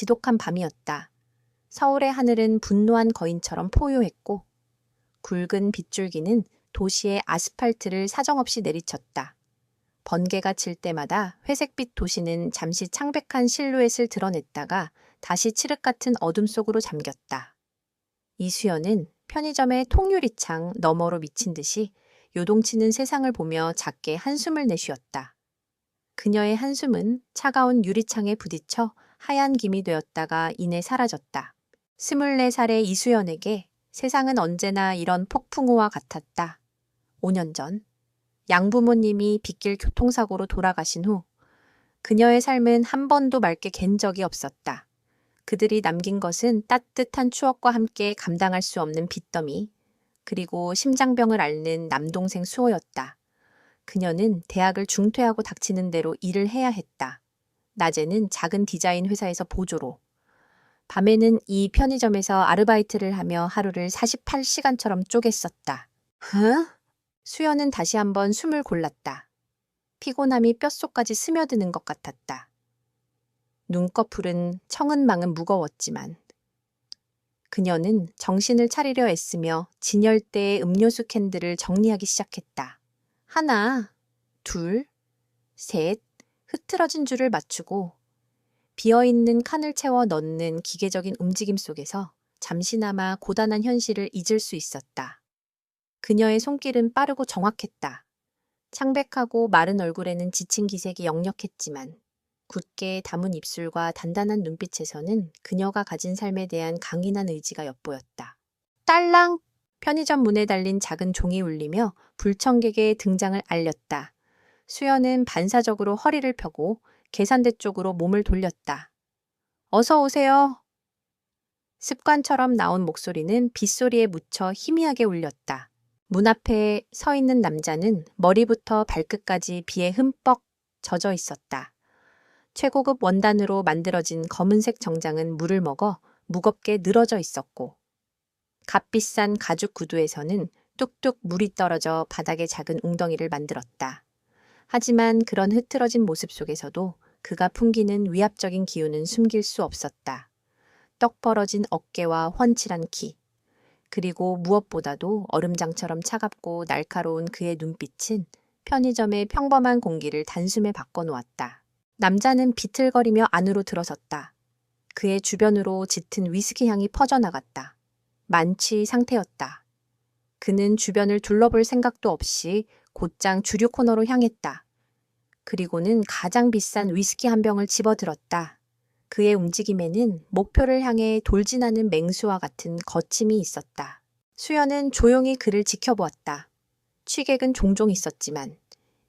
지독한 밤이었다. 서울의 하늘은 분노한 거인처럼 포효했고 굵은 빗줄기는 도시의 아스팔트를 사정없이 내리쳤다. 번개가 칠 때마다 회색빛 도시는 잠시 창백한 실루엣을 드러냈다가 다시 칠흑 같은 어둠 속으로 잠겼다. 이수연은 편의점의 통유리창 너머로 미친 듯이 요동치는 세상을 보며 작게 한숨을 내쉬었다. 그녀의 한숨은 차가운 유리창에 부딪혀 하얀 김이 되었다가 이내 사라졌다. 24살의 이수연에게 세상은 언제나 이런 폭풍우와 같았다. 5년 전 양부모님이 빗길 교통사고로 돌아가신 후 그녀의 삶은 한 번도 맑게 갠 적이 없었다. 그들이 남긴 것은 따뜻한 추억과 함께 감당할 수 없는 빚더미, 그리고 심장병을 앓는 남동생 수호였다. 그녀는 대학을 중퇴하고 닥치는 대로 일을 해야 했다. 낮에는 작은 디자인 회사에서 보조로, 밤에는 이 편의점에서 아르바이트를 하며 하루를 48시간처럼 쪼갰었다. 수연은 다시 한번 숨을 골랐다. 피곤함이 뼛속까지 스며드는 것 같았다. 눈꺼풀은 청은망은 무거웠지만 그녀는 정신을 차리려 애쓰며 진열대의 음료수 캔들을 정리하기 시작했다. 하나, 둘, 셋, 흐트러진 줄을 맞추고 비어있는 칸을 채워 넣는 기계적인 움직임 속에서 잠시나마 고단한 현실을 잊을 수 있었다. 그녀의 손길은 빠르고 정확했다. 창백하고 마른 얼굴에는 지친 기색이 역력했지만 굳게 담은 입술과 단단한 눈빛에서는 그녀가 가진 삶에 대한 강인한 의지가 엿보였다. 딸랑! 편의점 문에 달린 작은 종이 울리며 불청객의 등장을 알렸다. 수연은 반사적으로 허리를 펴고 계산대 쪽으로 몸을 돌렸다. 어서 오세요. 습관처럼 나온 목소리는 빗소리에 묻혀 희미하게 울렸다. 문 앞에 서 있는 남자는 머리부터 발끝까지 비에 흠뻑 젖어 있었다. 최고급 원단으로 만들어진 검은색 정장은 물을 먹어 무겁게 늘어져 있었고 값비싼 가죽 구두에서는 뚝뚝 물이 떨어져 바닥에 작은 웅덩이를 만들었다. 하지만 그런 흐트러진 모습 속에서도 그가 풍기는 위압적인 기운은 숨길 수 없었다. 떡 벌어진 어깨와 훤칠한 키, 그리고 무엇보다도 얼음장처럼 차갑고 날카로운 그의 눈빛은 편의점의 평범한 공기를 단숨에 바꿔놓았다. 남자는 비틀거리며 안으로 들어섰다. 그의 주변으로 짙은 위스키 향이 퍼져나갔다. 만취 상태였다. 그는 주변을 둘러볼 생각도 없이 곧장 주류 코너로 향했다. 그리고는 가장 비싼 위스키 한 병을 집어들었다. 그의 움직임에는 목표를 향해 돌진하는 맹수와 같은 거침이 있었다. 수연은 조용히 그를 지켜보았다. 취객은 종종 있었지만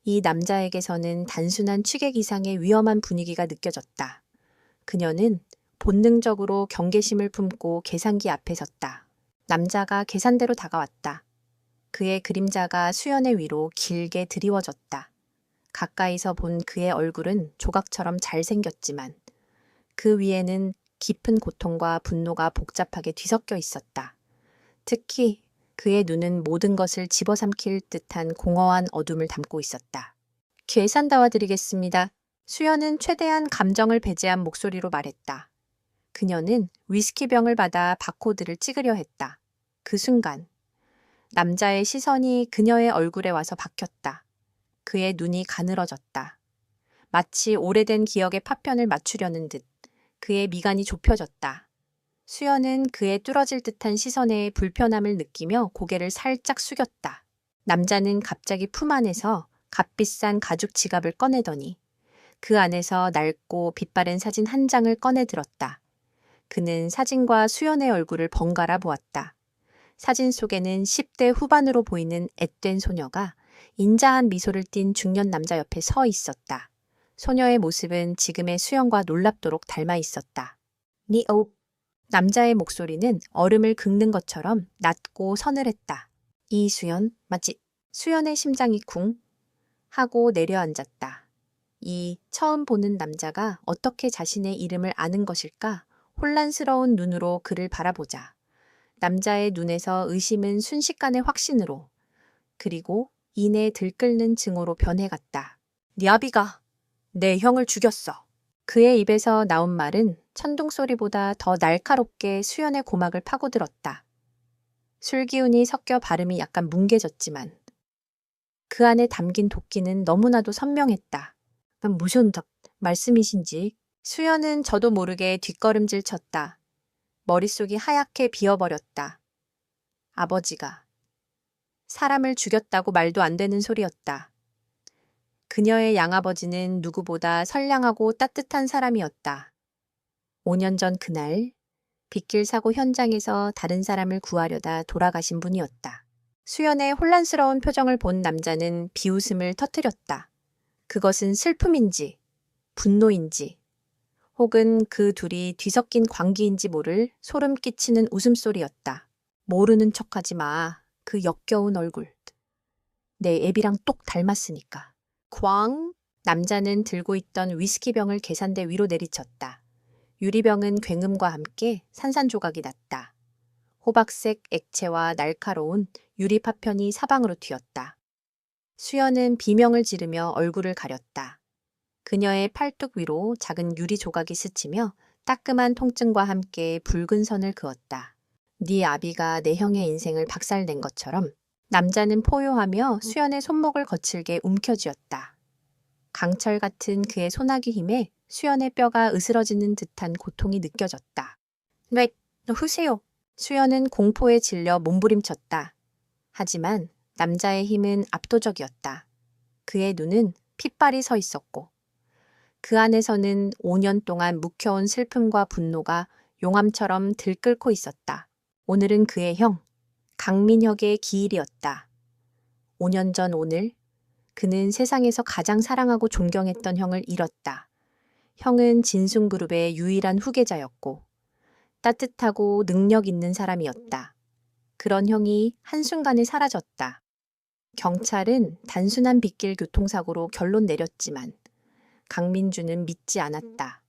이 남자에게서는 단순한 취객 이상의 위험한 분위기가 느껴졌다. 그녀는 본능적으로 경계심을 품고 계산기 앞에 섰다. 남자가 계산대로 다가왔다. 그의 그림자가 수연의 위로 길게 드리워졌다. 가까이서 본 그의 얼굴은 조각처럼 잘생겼지만 그 위에는 깊은 고통과 분노가 복잡하게 뒤섞여 있었다. 특히 그의 눈은 모든 것을 집어삼킬 듯한 공허한 어둠을 담고 있었다. 계산 도와드리겠습니다. 수연은 최대한 감정을 배제한 목소리로 말했다. 그녀는 위스키병을 받아 바코드를 찍으려 했다. 그 순간 남자의 시선이 그녀의 얼굴에 와서 박혔다. 그의 눈이 가늘어졌다. 마치 오래된 기억의 파편을 맞추려는 듯 그의 미간이 좁혀졌다. 수연은 그의 뚫어질 듯한 시선에 불편함을 느끼며 고개를 살짝 숙였다. 남자는 갑자기 품 안에서 값비싼 가죽 지갑을 꺼내더니 그 안에서 낡고 빛바랜 사진 한 장을 꺼내 들었다. 그는 사진과 수연의 얼굴을 번갈아 보았다. 사진 속에는 10대 후반으로 보이는 앳된 소녀가 인자한 미소를 띤 중년 남자 옆에 서 있었다. 소녀의 모습은 지금의 수연과 놀랍도록 닮아 있었다. 니오. 남자의 목소리는 얼음을 긁는 것처럼 낮고 서늘했다. 이수연, 맞지? 수연의 심장이 쿵 하고 내려앉았다. 이 처음 보는 남자가 어떻게 자신의 이름을 아는 것일까? 혼란스러운 눈으로 그를 바라보자. 남자의 눈에서 의심은 순식간에 확신으로, 그리고 이내 들끓는 증오로 변해갔다. 네 아비가 내 형을 죽였어. 그의 입에서 나온 말은 천둥 소리보다 더 날카롭게 수연의 고막을 파고들었다. 술기운이 섞여 발음이 약간 뭉개졌지만 그 안에 담긴 도끼는 너무나도 선명했다. 무슨 말씀이신지? 수연은 저도 모르게 뒷걸음질 쳤다. 머릿속이 하얗게 비어버렸다. 아버지가 사람을 죽였다고 말도 안 되는 소리였다. 그녀의 양아버지는 누구보다 선량하고 따뜻한 사람이었다. 5년 전 그날 빗길 사고 현장에서 다른 사람을 구하려다 돌아가신 분이었다. 수연의 혼란스러운 표정을 본 남자는 비웃음을 터뜨렸다. 그것은 슬픔인지 분노인지 혹은 그 둘이 뒤섞인 관계인지 모를 소름 끼치는 웃음소리였다. 모르는 척하지 마. 그 역겨운 얼굴. 내 애비랑 똑 닮았으니까. 쾅! 남자는 들고 있던 위스키병을 계산대 위로 내리쳤다. 유리병은 굉음과 함께 산산조각이 났다. 호박색 액체와 날카로운 유리 파편이 사방으로 튀었다. 수연은 비명을 지르며 얼굴을 가렸다. 그녀의 팔뚝 위로 작은 유리 조각이 스치며 따끔한 통증과 함께 붉은 선을 그었다. 네 아비가 내 형의 인생을 박살낸 것처럼 남자는 포효하며 수연의 손목을 거칠게 움켜쥐었다. 강철 같은 그의 소나기 힘에 수연의 뼈가 으스러지는 듯한 고통이 느껴졌다. 왜, 너 후세요. 수연은 공포에 질려 몸부림쳤다. 하지만 남자의 힘은 압도적이었다. 그의 눈은 핏발이 서 있었고 그 안에서는 5년 동안 묵혀온 슬픔과 분노가 용암처럼 들끓고 있었다. 오늘은 그의 형, 강민혁의 기일이었다. 5년 전 오늘 그는 세상에서 가장 사랑하고 존경했던 형을 잃었다. 형은 진순그룹의 유일한 후계자였고 따뜻하고 능력 있는 사람이었다. 그런 형이 한순간에 사라졌다. 경찰은 단순한 빗길 교통사고로 결론 내렸지만 강민주는 믿지 않았다.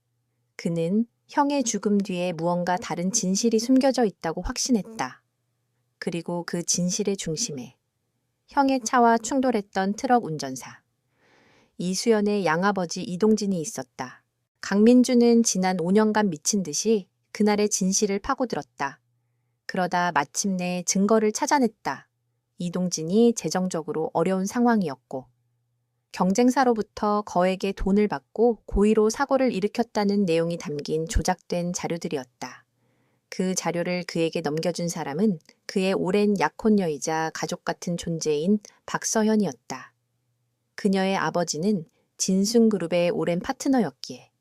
그는 형의 죽음 뒤에 무언가 다른 진실이 숨겨져 있다고 확신했다. 그리고 그 진실의 중심에 형의 차와 충돌했던 트럭 운전사. 이수연의 양아버지 이동진이 있었다. 강민주는 지난 5년간 미친 듯이 그날의 진실을 파고들었다. 그러다 마침내 증거를 찾아냈다. 이동진이 재정적으로 어려운 상황이었고 경쟁사로부터 거액의 돈을 받고 고의로 사고를 일으켰다는 내용이 담긴 조작된 자료들이었다. 그 자료를 그에게 넘겨준 사람은 그의 오랜 약혼녀이자 가족 같은 존재인 박서현이었다. 그녀의 아버지는 진순그룹의 오랜 파트너였기에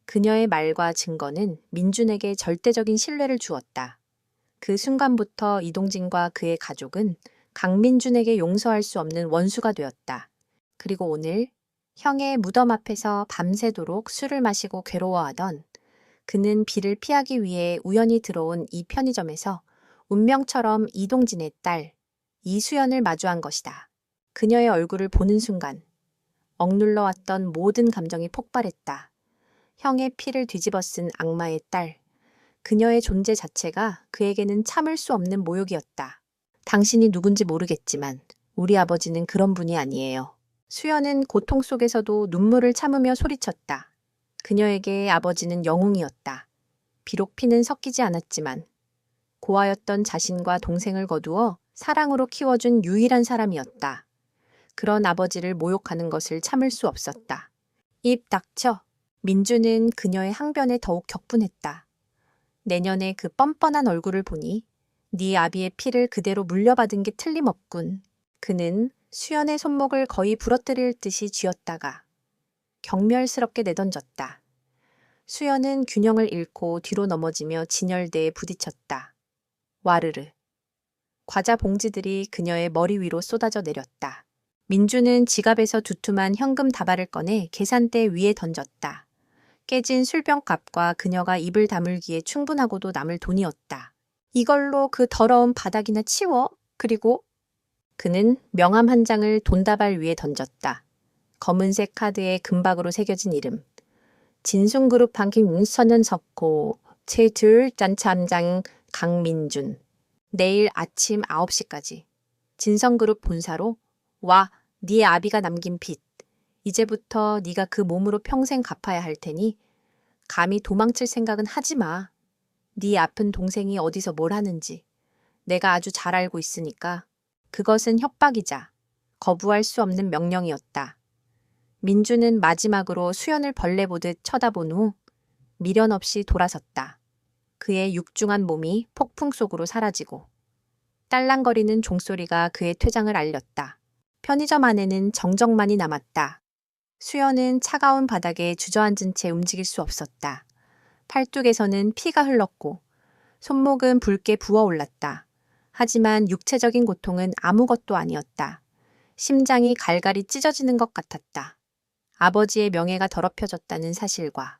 그녀의 말과 증거는 민준에게 절대적인 신뢰를 주었다. 그 순간부터 이동진과 그의 가족은 강민준에게 용서할 수 없는 원수가 되었다. 그리고 오늘 형의 무덤 앞에서 밤새도록 술을 마시고 괴로워하던 그는 비를 피하기 위해 우연히 들어온 이 편의점에서 운명처럼 이동진의 딸 이수연을 마주한 것이다. 그녀의 얼굴을 보는 순간 억눌러 왔던 모든 감정이 폭발했다. 형의 피를 뒤집어 쓴 악마의 딸. 그녀의 존재 자체가 그에게는 참을 수 없는 모욕이었다. 당신이 누군지 모르겠지만 우리 아버지는 그런 분이 아니에요. 수연은 고통 속에서도 눈물을 참으며 소리쳤다. 그녀에게 아버지는 영웅이었다. 비록 피는 섞이지 않았지만 고아였던 자신과 동생을 거두어 사랑으로 키워준 유일한 사람이었다. 그런 아버지를 모욕하는 것을 참을 수 없었다. 입 닥쳐. 민주는 그녀의 항변에 더욱 격분했다. 내년에 그 뻔뻔한 얼굴을 보니 네 아비의 피를 그대로 물려받은 게 틀림없군. 그는 수연의 손목을 거의 부러뜨릴 듯이 쥐었다가 경멸스럽게 내던졌다. 수연은 균형을 잃고 뒤로 넘어지며 진열대에 부딪혔다. 와르르. 과자 봉지들이 그녀의 머리 위로 쏟아져 내렸다. 민주는 지갑에서 두툼한 현금 다발을 꺼내 계산대 위에 던졌다. 깨진 술병 값과 그녀가 입을 다물기에 충분하고도 남을 돈이었다. 이걸로 그 더러운 바닥이나 치워. 그리고 그는 명함 한 장을 돈다발 위에 던졌다. 검은색 카드에 금박으로 새겨진 이름. 진순그룹 방킹 문서는 석호, 최둘 짠참장 강민준. 내일 아침 9시까지. 진성그룹 본사로 와, 네 아비가 남긴 빚. 이제부터 네가 그 몸으로 평생 갚아야 할 테니 감히 도망칠 생각은 하지 마. 네 아픈 동생이 어디서 뭘 하는지 내가 아주 잘 알고 있으니까. 그것은 협박이자 거부할 수 없는 명령이었다. 민주는 마지막으로 수연을 벌레 보듯 쳐다본 후 미련 없이 돌아섰다. 그의 육중한 몸이 폭풍 속으로 사라지고 딸랑거리는 종소리가 그의 퇴장을 알렸다. 편의점 안에는 정적만이 남았다. 수연은 차가운 바닥에 주저앉은 채 움직일 수 없었다. 팔뚝에서는 피가 흘렀고 손목은 붉게 부어올랐다. 하지만 육체적인 고통은 아무것도 아니었다. 심장이 갈갈이 찢어지는 것 같았다. 아버지의 명예가 더럽혀졌다는 사실과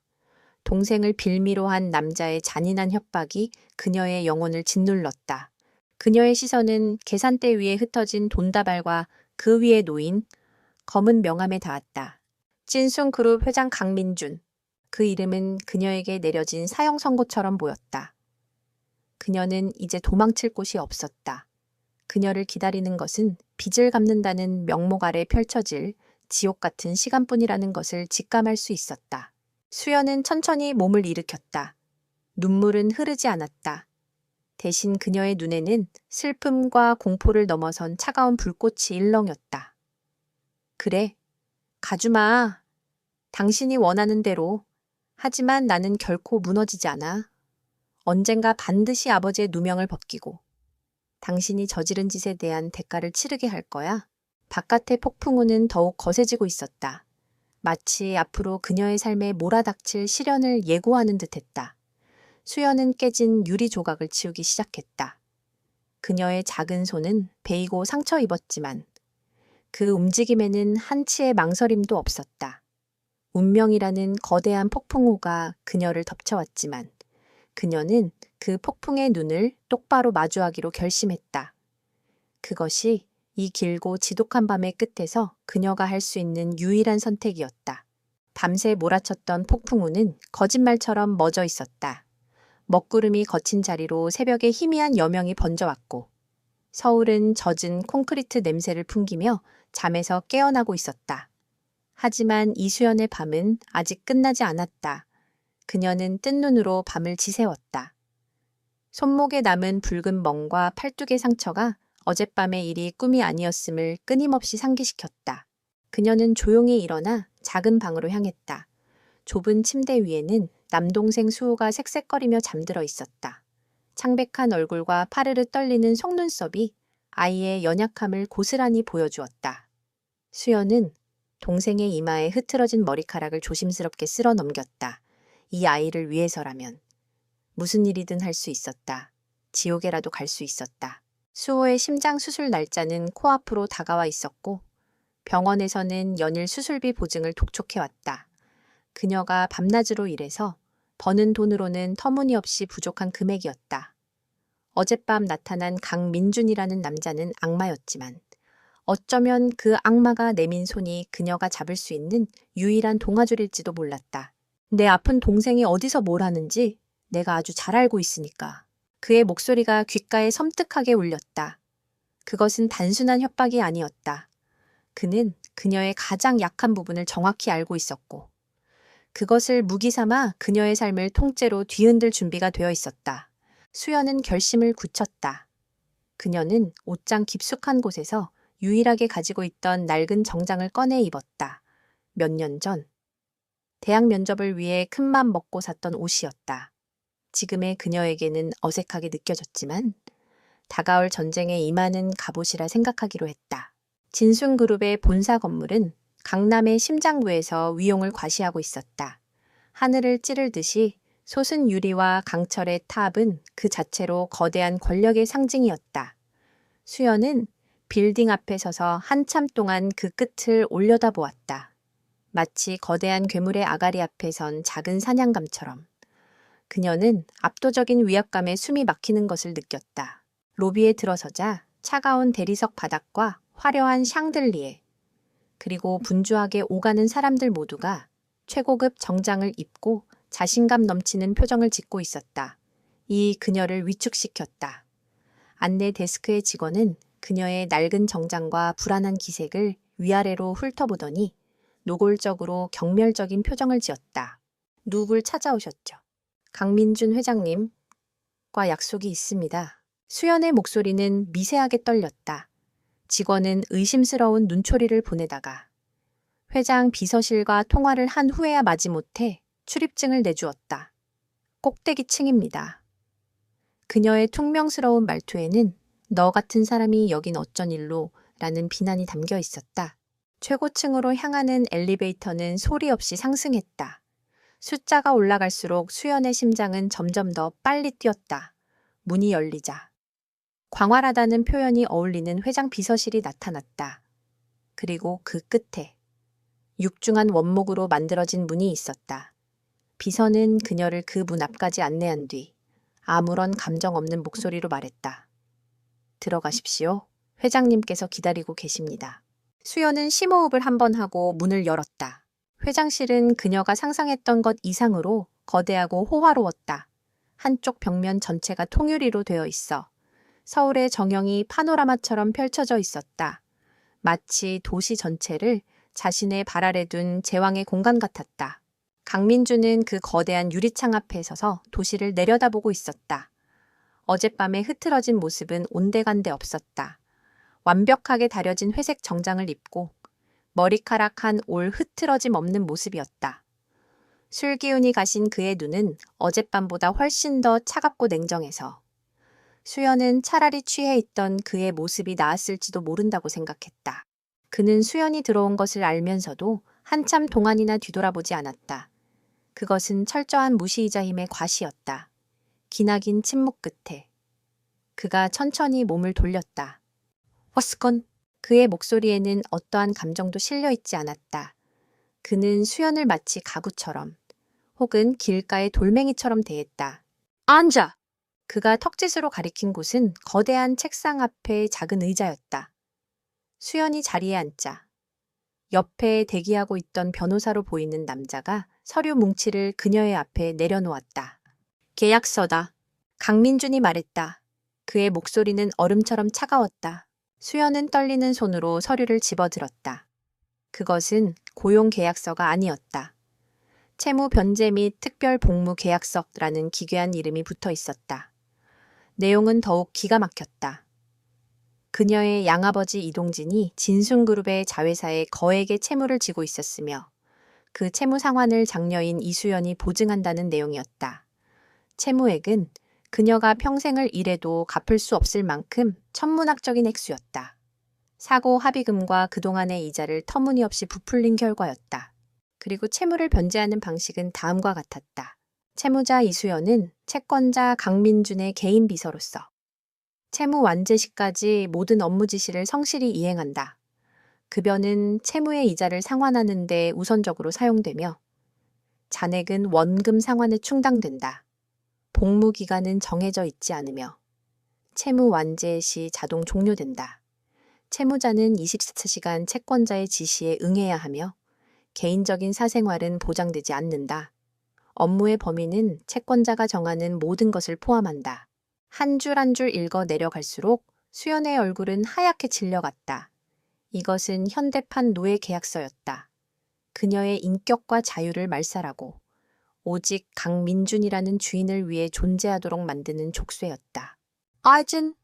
동생을 빌미로 한 남자의 잔인한 협박이 그녀의 영혼을 짓눌렀다. 그녀의 시선은 계산대 위에 흩어진 돈다발과 그 위에 놓인 검은 명함에 닿았다. 찐순그룹 회장 강민준. 그 이름은 그녀에게 내려진 사형 선고처럼 보였다. 그녀는 이제 도망칠 곳이 없었다. 그녀를 기다리는 것은 빚을 갚는다는 명목 아래 펼쳐질 지옥 같은 시간뿐이라는 것을 직감할 수 있었다. 수연은 천천히 몸을 일으켰다. 눈물은 흐르지 않았다. 대신 그녀의 눈에는 슬픔과 공포를 넘어선 차가운 불꽃이 일렁였다. 그래, 가주마. 당신이 원하는 대로. 하지만 나는 결코 무너지지 않아. 언젠가 반드시 아버지의 누명을 벗기고 당신이 저지른 짓에 대한 대가를 치르게 할 거야. 바깥의 폭풍우는 더욱 거세지고 있었다. 마치 앞으로 그녀의 삶에 몰아닥칠 시련을 예고하는 듯했다. 수연은 깨진 유리 조각을 치우기 시작했다. 그녀의 작은 손은 베이고 상처 입었지만 그 움직임에는 한치의 망설임도 없었다. 운명이라는 거대한 폭풍우가 그녀를 덮쳐왔지만 그녀는 그 폭풍의 눈을 똑바로 마주하기로 결심했다. 그것이 이 길고 지독한 밤의 끝에서 그녀가 할 수 있는 유일한 선택이었다. 밤새 몰아쳤던 폭풍우는 거짓말처럼 멎어 있었다. 먹구름이 거친 자리로 새벽에 희미한 여명이 번져왔고 서울은 젖은 콘크리트 냄새를 풍기며 잠에서 깨어나고 있었다. 하지만 이수연의 밤은 아직 끝나지 않았다. 그녀는 뜬 눈으로 밤을 지새웠다. 손목에 남은 붉은 멍과 팔뚝의 상처가 어젯밤의 일이 꿈이 아니었음을 끊임없이 상기시켰다. 그녀는 조용히 일어나 작은 방으로 향했다. 좁은 침대 위에는 남동생 수호가 색색거리며 잠들어 있었다. 창백한 얼굴과 파르르 떨리는 속눈썹이 아이의 연약함을 고스란히 보여주었다. 수연은 동생의 이마에 흐트러진 머리카락을 조심스럽게 쓸어 넘겼다. 이 아이를 위해서라면 무슨 일이든 할 수 있었다. 지옥에라도 갈 수 있었다. 수호의 심장 수술 날짜는 코앞으로 다가와 있었고 병원에서는 연일 수술비 보증을 독촉해왔다. 그녀가 밤낮으로 일해서 버는 돈으로는 터무니없이 부족한 금액이었다. 어젯밤 나타난 강민준이라는 남자는 악마였지만 어쩌면 그 악마가 내민 손이 그녀가 잡을 수 있는 유일한 동아줄일지도 몰랐다. 내 아픈 동생이 어디서 뭘 하는지 내가 아주 잘 알고 있으니까. 그의 목소리가 귓가에 섬뜩하게 울렸다. 그것은 단순한 협박이 아니었다. 그는 그녀의 가장 약한 부분을 정확히 알고 있었고 그것을 무기 삼아 그녀의 삶을 통째로 뒤흔들 준비가 되어 있었다. 수연은 결심을 굳혔다. 그녀는 옷장 깊숙한 곳에서 유일하게 가지고 있던 낡은 정장을 꺼내 입었다. 몇 년 전 대학 면접을 위해 큰맘 먹고 샀던 옷이었다. 지금의 그녀에게는 어색하게 느껴졌지만 다가올 전쟁에 임하는 갑옷이라 생각하기로 했다. 진순그룹의 본사 건물은 강남의 심장부에서 위용을 과시하고 있었다. 하늘을 찌르듯이 솟은 유리와 강철의 탑은 그 자체로 거대한 권력의 상징이었다. 수연은 빌딩 앞에 서서 한참 동안 그 끝을 올려다보았다. 마치 거대한 괴물의 아가리 앞에 선 작은 사냥감처럼. 그녀는 압도적인 위압감에 숨이 막히는 것을 느꼈다. 로비에 들어서자 차가운 대리석 바닥과 화려한 샹들리에 그리고 분주하게 오가는 사람들 모두가 최고급 정장을 입고 자신감 넘치는 표정을 짓고 있었다. 이 그녀를 위축시켰다. 안내 데스크의 직원은 그녀의 낡은 정장과 불안한 기색을 위아래로 훑어보더니 노골적으로 경멸적인 표정을 지었다. 누굴 찾아오셨죠? 강민준 회장님과 약속이 있습니다. 수연의 목소리는 미세하게 떨렸다. 직원은 의심스러운 눈초리를 보내다가 회장 비서실과 통화를 한 후에야 마지못해 출입증을 내주었다. 꼭대기층입니다. 그녀의 퉁명스러운 말투에는 너 같은 사람이 여긴 어쩐 일로 라는 비난이 담겨 있었다. 최고층으로 향하는 엘리베이터는 소리 없이 상승했다. 숫자가 올라갈수록 수연의 심장은 점점 더 빨리 뛰었다. 문이 열리자 광활하다는 표현이 어울리는 회장 비서실이 나타났다. 그리고 그 끝에 육중한 원목으로 만들어진 문이 있었다. 비서는 그녀를 그 문 앞까지 안내한 뒤 아무런 감정 없는 목소리로 말했다. 들어가십시오. 회장님께서 기다리고 계십니다. 수연은 심호흡을 한번 하고 문을 열었다. 회장실은 그녀가 상상했던 것 이상으로 거대하고 호화로웠다. 한쪽 벽면 전체가 통유리로 되어 있어 서울의 정형이 파노라마처럼 펼쳐져 있었다. 마치 도시 전체를 자신의 발 아래 둔 제왕의 공간 같았다. 강민주는 그 거대한 유리창 앞에 서서 도시를 내려다보고 있었다. 어젯밤의 흐트러진 모습은 온데간데 없었다. 완벽하게 다려진 회색 정장을 입고 머리카락 한 올 흐트러짐 없는 모습이었다. 술 기운이 가신 그의 눈은 어젯밤보다 훨씬 더 차갑고 냉정해서 수연은 차라리 취해 있던 그의 모습이 나았을지도 모른다고 생각했다. 그는 수연이 들어온 것을 알면서도 한참 동안이나 뒤돌아보지 않았다. 그것은 철저한 무시이자 힘의 과시였다. 기나긴 침묵 끝에 그가 천천히 몸을 돌렸다. 헛스건 그의 목소리에는 어떠한 감정도 실려 있지 않았다. 그는 수연을 마치 가구처럼 혹은 길가의 돌멩이처럼 대했다. 앉아! 그가 턱짓으로 가리킨 곳은 거대한 책상 앞의 작은 의자였다. 수연이 자리에 앉자 옆에 대기하고 있던 변호사로 보이는 남자가 서류 뭉치를 그녀의 앞에 내려놓았다. 계약서다. 강민준이 말했다. 그의 목소리는 얼음처럼 차가웠다. 수연은 떨리는 손으로 서류를 집어들었다. 그것은 고용계약서가 아니었다. 채무 변제 및 특별 복무 계약서라는 기괴한 이름이 붙어 있었다. 내용은 더욱 기가 막혔다. 그녀의 양아버지 이동진이 진순그룹의 자회사에 거액의 채무를 지고 있었으며 그 채무 상환을 장녀인 이수연이 보증한다는 내용이었다. 채무액은 그녀가 평생을 일해도 갚을 수 없을 만큼 천문학적인 액수였다. 사고 합의금과 그동안의 이자를 터무니없이 부풀린 결과였다. 그리고 채무를 변제하는 방식은 다음과 같았다. 채무자 이수연은 채권자 강민준의 개인 비서로서 채무 완제 시까지 모든 업무 지시를 성실히 이행한다. 급여는 채무의 이자를 상환하는 데 우선적으로 사용되며 잔액은 원금 상환에 충당된다. 복무 기간은 정해져 있지 않으며 채무 완제 시 자동 종료된다. 채무자는 24시간 채권자의 지시에 응해야 하며 개인적인 사생활은 보장되지 않는다. 업무의 범위는 채권자가 정하는 모든 것을 포함한다. 한 줄 한 줄 읽어 내려갈수록 수연의 얼굴은 하얗게 질려갔다. 이것은 현대판 노예 계약서였다. 그녀의 인격과 자유를 말살하고 오직 강민준이라는 주인을 위해 존재하도록 만드는 족쇄였다. 아이진,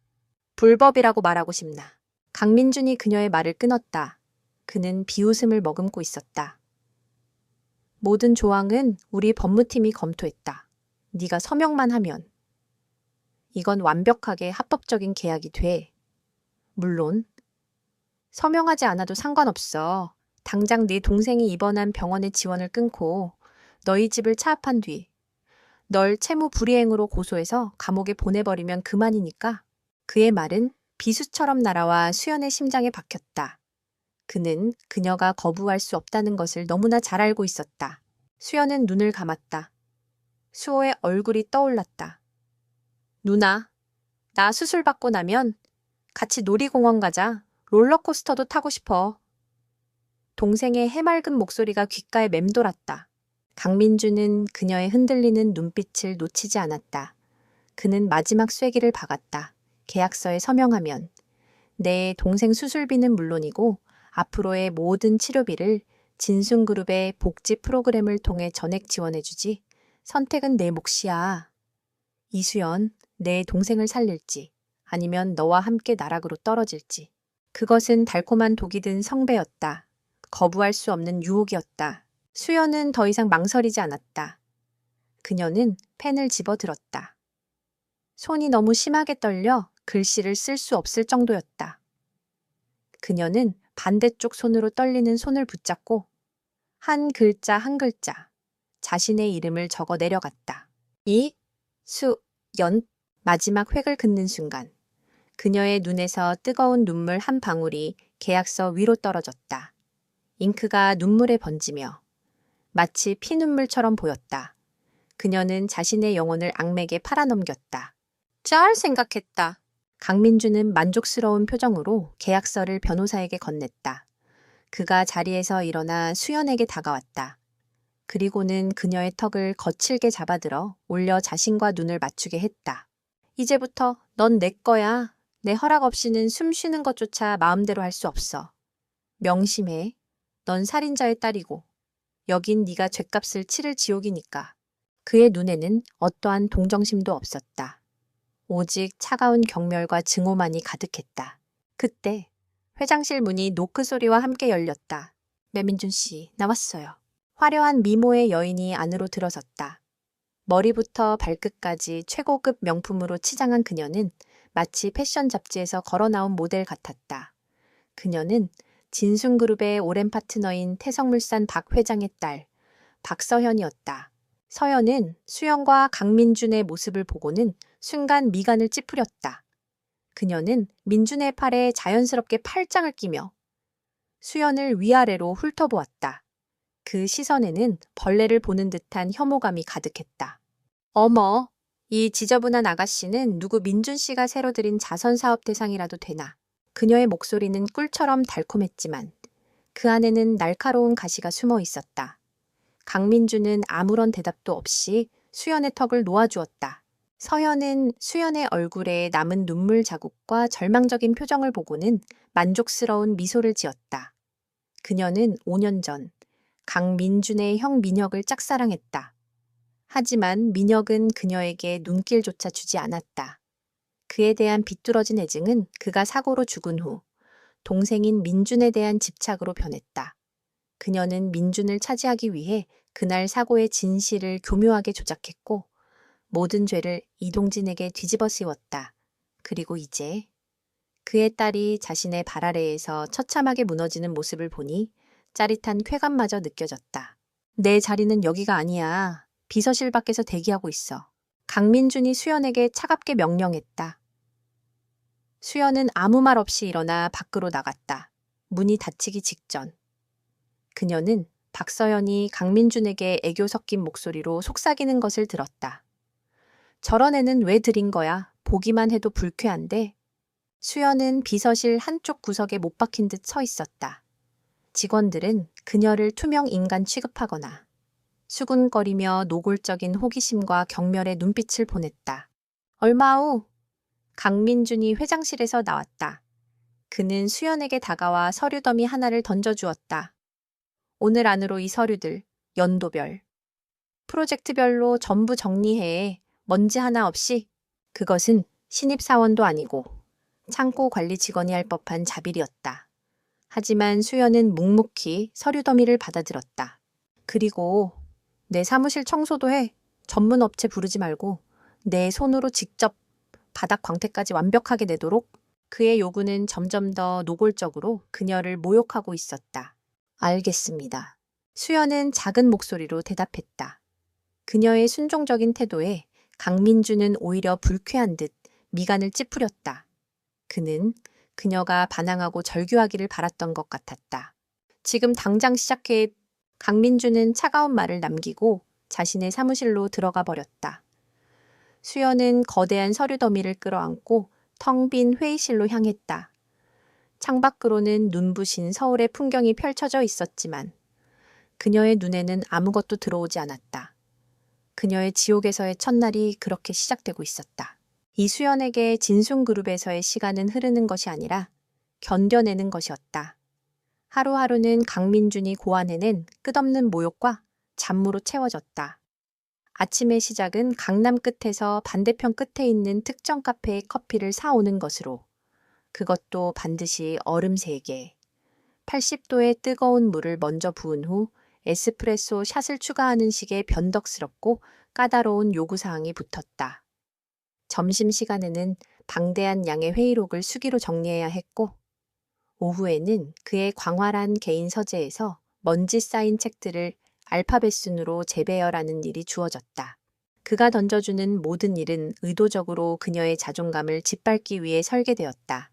불법이라고 말하고 싶나. 강민준이 그녀의 말을 끊었다. 그는 비웃음을 머금고 있었다. 모든 조항은 우리 법무팀이 검토했다. 네가 서명만 하면. 이건 완벽하게 합법적인 계약이 돼. 물론 서명하지 않아도 상관없어. 당장 네 동생이 입원한 병원의 지원을 끊고 너희 집을 차압한 뒤 널 채무 불이행으로 고소해서 감옥에 보내버리면 그만이니까. 그의 말은 비수처럼 날아와 수연의 심장에 박혔다. 그는 그녀가 거부할 수 없다는 것을 너무나 잘 알고 있었다. 수연은 눈을 감았다. 수호의 얼굴이 떠올랐다. 누나, 나 수술 받고 나면 같이 놀이공원 가자. 롤러코스터도 타고 싶어. 동생의 해맑은 목소리가 귓가에 맴돌았다. 강민주는 그녀의 흔들리는 눈빛을 놓치지 않았다. 그는 마지막 쐐기를 박았다. 계약서에 서명하면 내 동생 수술비는 물론이고 앞으로의 모든 치료비를 진순그룹의 복지 프로그램을 통해 전액 지원해주지. 선택은 내 몫이야. 이수연, 내 동생을 살릴지 아니면 너와 함께 나락으로 떨어질지. 그것은 달콤한 독이 든 성배였다. 거부할 수 없는 유혹이었다. 수연은 더 이상 망설이지 않았다. 그녀는 펜을 집어들었다. 손이 너무 심하게 떨려 글씨를 쓸 수 없을 정도였다. 그녀는 반대쪽 손으로 떨리는 손을 붙잡고 한 글자 한 글자 자신의 이름을 적어 내려갔다. 이수연. 마지막 획을 긋는 순간 그녀의 눈에서 뜨거운 눈물 한 방울이 계약서 위로 떨어졌다. 잉크가 눈물에 번지며 마치 피눈물처럼 보였다. 그녀는 자신의 영혼을 악맥에 팔아넘겼다. 잘 생각했다. 강민주는 만족스러운 표정으로 계약서를 변호사에게 건넸다. 그가 자리에서 일어나 수연에게 다가왔다. 그리고는 그녀의 턱을 거칠게 잡아들어 올려 자신과 눈을 맞추게 했다. 이제부터 넌 내 거야. 내 허락 없이는 숨 쉬는 것조차 마음대로 할 수 없어. 명심해. 넌 살인자의 딸이고 여긴 네가 죗값을 치를 지옥이니까. 그의 눈에는 어떠한 동정심도 없었다. 오직 차가운 경멸과 증오만이 가득했다. 그때 회장실 문이 노크 소리와 함께 열렸다. 매민준 씨, 나왔어요. 화려한 미모의 여인이 안으로 들어섰다. 머리부터 발끝까지 최고급 명품으로 치장한 그녀는 마치 패션 잡지에서 걸어 나온 모델 같았다. 그녀는 진순그룹의 오랜 파트너인 태성물산 박 회장의 딸 박서현이었다. 서현은 수연과 강민준의 모습을 보고는 순간 미간을 찌푸렸다. 그녀는 민준의 팔에 자연스럽게 팔짱을 끼며 수연을 위아래로 훑어보았다. 그 시선에는 벌레를 보는 듯한 혐오감이 가득했다. 어머, 이 지저분한 아가씨는 누구 민준 씨가 새로 들인 자선사업 대상이라도 되나. 그녀의 목소리는 꿀처럼 달콤했지만 그 안에는 날카로운 가시가 숨어 있었다. 강민주는 아무런 대답도 없이 수연의 턱을 놓아주었다. 서연은 수연의 얼굴에 남은 눈물 자국과 절망적인 표정을 보고는 만족스러운 미소를 지었다. 그녀는 5년 전 강민준의 형 민혁을 짝사랑했다. 하지만 민혁은 그녀에게 눈길조차 주지 않았다. 그에 대한 비뚤어진 애증은 그가 사고로 죽은 후 동생인 민준에 대한 집착으로 변했다. 그녀는 민준을 차지하기 위해 그날 사고의 진실을 교묘하게 조작했고 모든 죄를 이동진에게 뒤집어 씌웠다. 그리고 이제 그의 딸이 자신의 발 아래에서 처참하게 무너지는 모습을 보니 짜릿한 쾌감마저 느껴졌다. 내 자리는 여기가 아니야. 비서실 밖에서 대기하고 있어. 강민준이 수연에게 차갑게 명령했다. 수연은 아무 말 없이 일어나 밖으로 나갔다. 문이 닫히기 직전. 그녀는 박서연이 강민준에게 애교 섞인 목소리로 속삭이는 것을 들었다. 저런 애는 왜 들인 거야? 보기만 해도 불쾌한데. 수연은 비서실 한쪽 구석에 못 박힌 듯 서 있었다. 직원들은 그녀를 투명 인간 취급하거나 수군거리며 노골적인 호기심과 경멸의 눈빛을 보냈다. 얼마 후 강민준이 회장실에서 나왔다. 그는 수연에게 다가와 서류 더미 하나를 던져주었다. 오늘 안으로 이 서류들, 연도별, 프로젝트별로 전부 정리해. 먼지 하나 없이. 그것은 신입사원도 아니고 창고 관리 직원이 할 법한 자빌이었다. 하지만 수연은 묵묵히 서류 더미를 받아들었다. 그리고 내 사무실 청소도 해. 전문 업체 부르지 말고 내 손으로 직접 바닥 광택까지 완벽하게 내도록. 그의 요구는 점점 더 노골적으로 그녀를 모욕하고 있었다. 알겠습니다. 수연은 작은 목소리로 대답했다. 그녀의 순종적인 태도에 강민주는 오히려 불쾌한 듯 미간을 찌푸렸다. 그는 그녀가 반항하고 절규하기를 바랐던 것 같았다. 지금 당장 시작해. 강민주는 차가운 말을 남기고 자신의 사무실로 들어가 버렸다. 수연은 거대한 서류 더미를 끌어안고 텅 빈 회의실로 향했다. 창밖으로는 눈부신 서울의 풍경이 펼쳐져 있었지만 그녀의 눈에는 아무것도 들어오지 않았다. 그녀의 지옥에서의 첫날이 그렇게 시작되고 있었다. 이수연에게 진순그룹에서의 시간은 흐르는 것이 아니라 견뎌내는 것이었다. 하루하루는 강민준이 고안해낸 끝없는 모욕과 잡무로 채워졌다. 아침의 시작은 강남 끝에서 반대편 끝에 있는 특정 카페에 커피를 사오는 것으로, 그것도 반드시 얼음 3개, 80도의 뜨거운 물을 먼저 부은 후 에스프레소 샷을 추가하는 식의 변덕스럽고 까다로운 요구사항이 붙었다. 점심시간에는 방대한 양의 회의록을 수기로 정리해야 했고, 오후에는 그의 광활한 개인 서재에서 먼지 쌓인 책들을 알파벳 순으로 재배열하는 일이 주어졌다. 그가 던져주는 모든 일은 의도적으로 그녀의 자존감을 짓밟기 위해 설계되었다.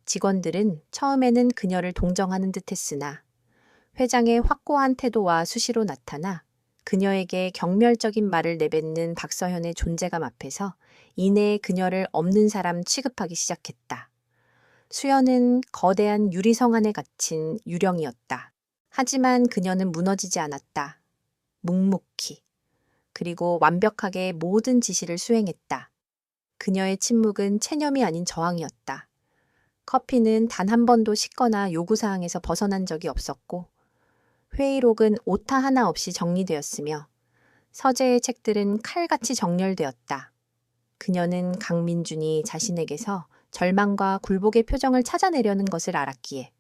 직원들은 처음에는 그녀를 동정하는 듯했으나 회장의 확고한 태도와 수시로 나타나 그녀에게 경멸적인 말을 내뱉는 박서현의 존재감 앞에서 이내 그녀를 없는 사람 취급하기 시작했다. 수연은 거대한 유리성 안에 갇힌 유령이었다. 하지만 그녀는 무너지지 않았다. 묵묵히. 그리고 완벽하게 모든 지시를 수행했다. 그녀의 침묵은 체념이 아닌 저항이었다. 커피는 단 한 번도 식거나 요구사항에서 벗어난 적이 없었고, 회의록은 오타 하나 없이 정리되었으며, 서재의 책들은 칼같이 정렬되었다. 그녀는 강민준이 자신에게서 절망과 굴복의 표정을 찾아내려는 것을 알았기에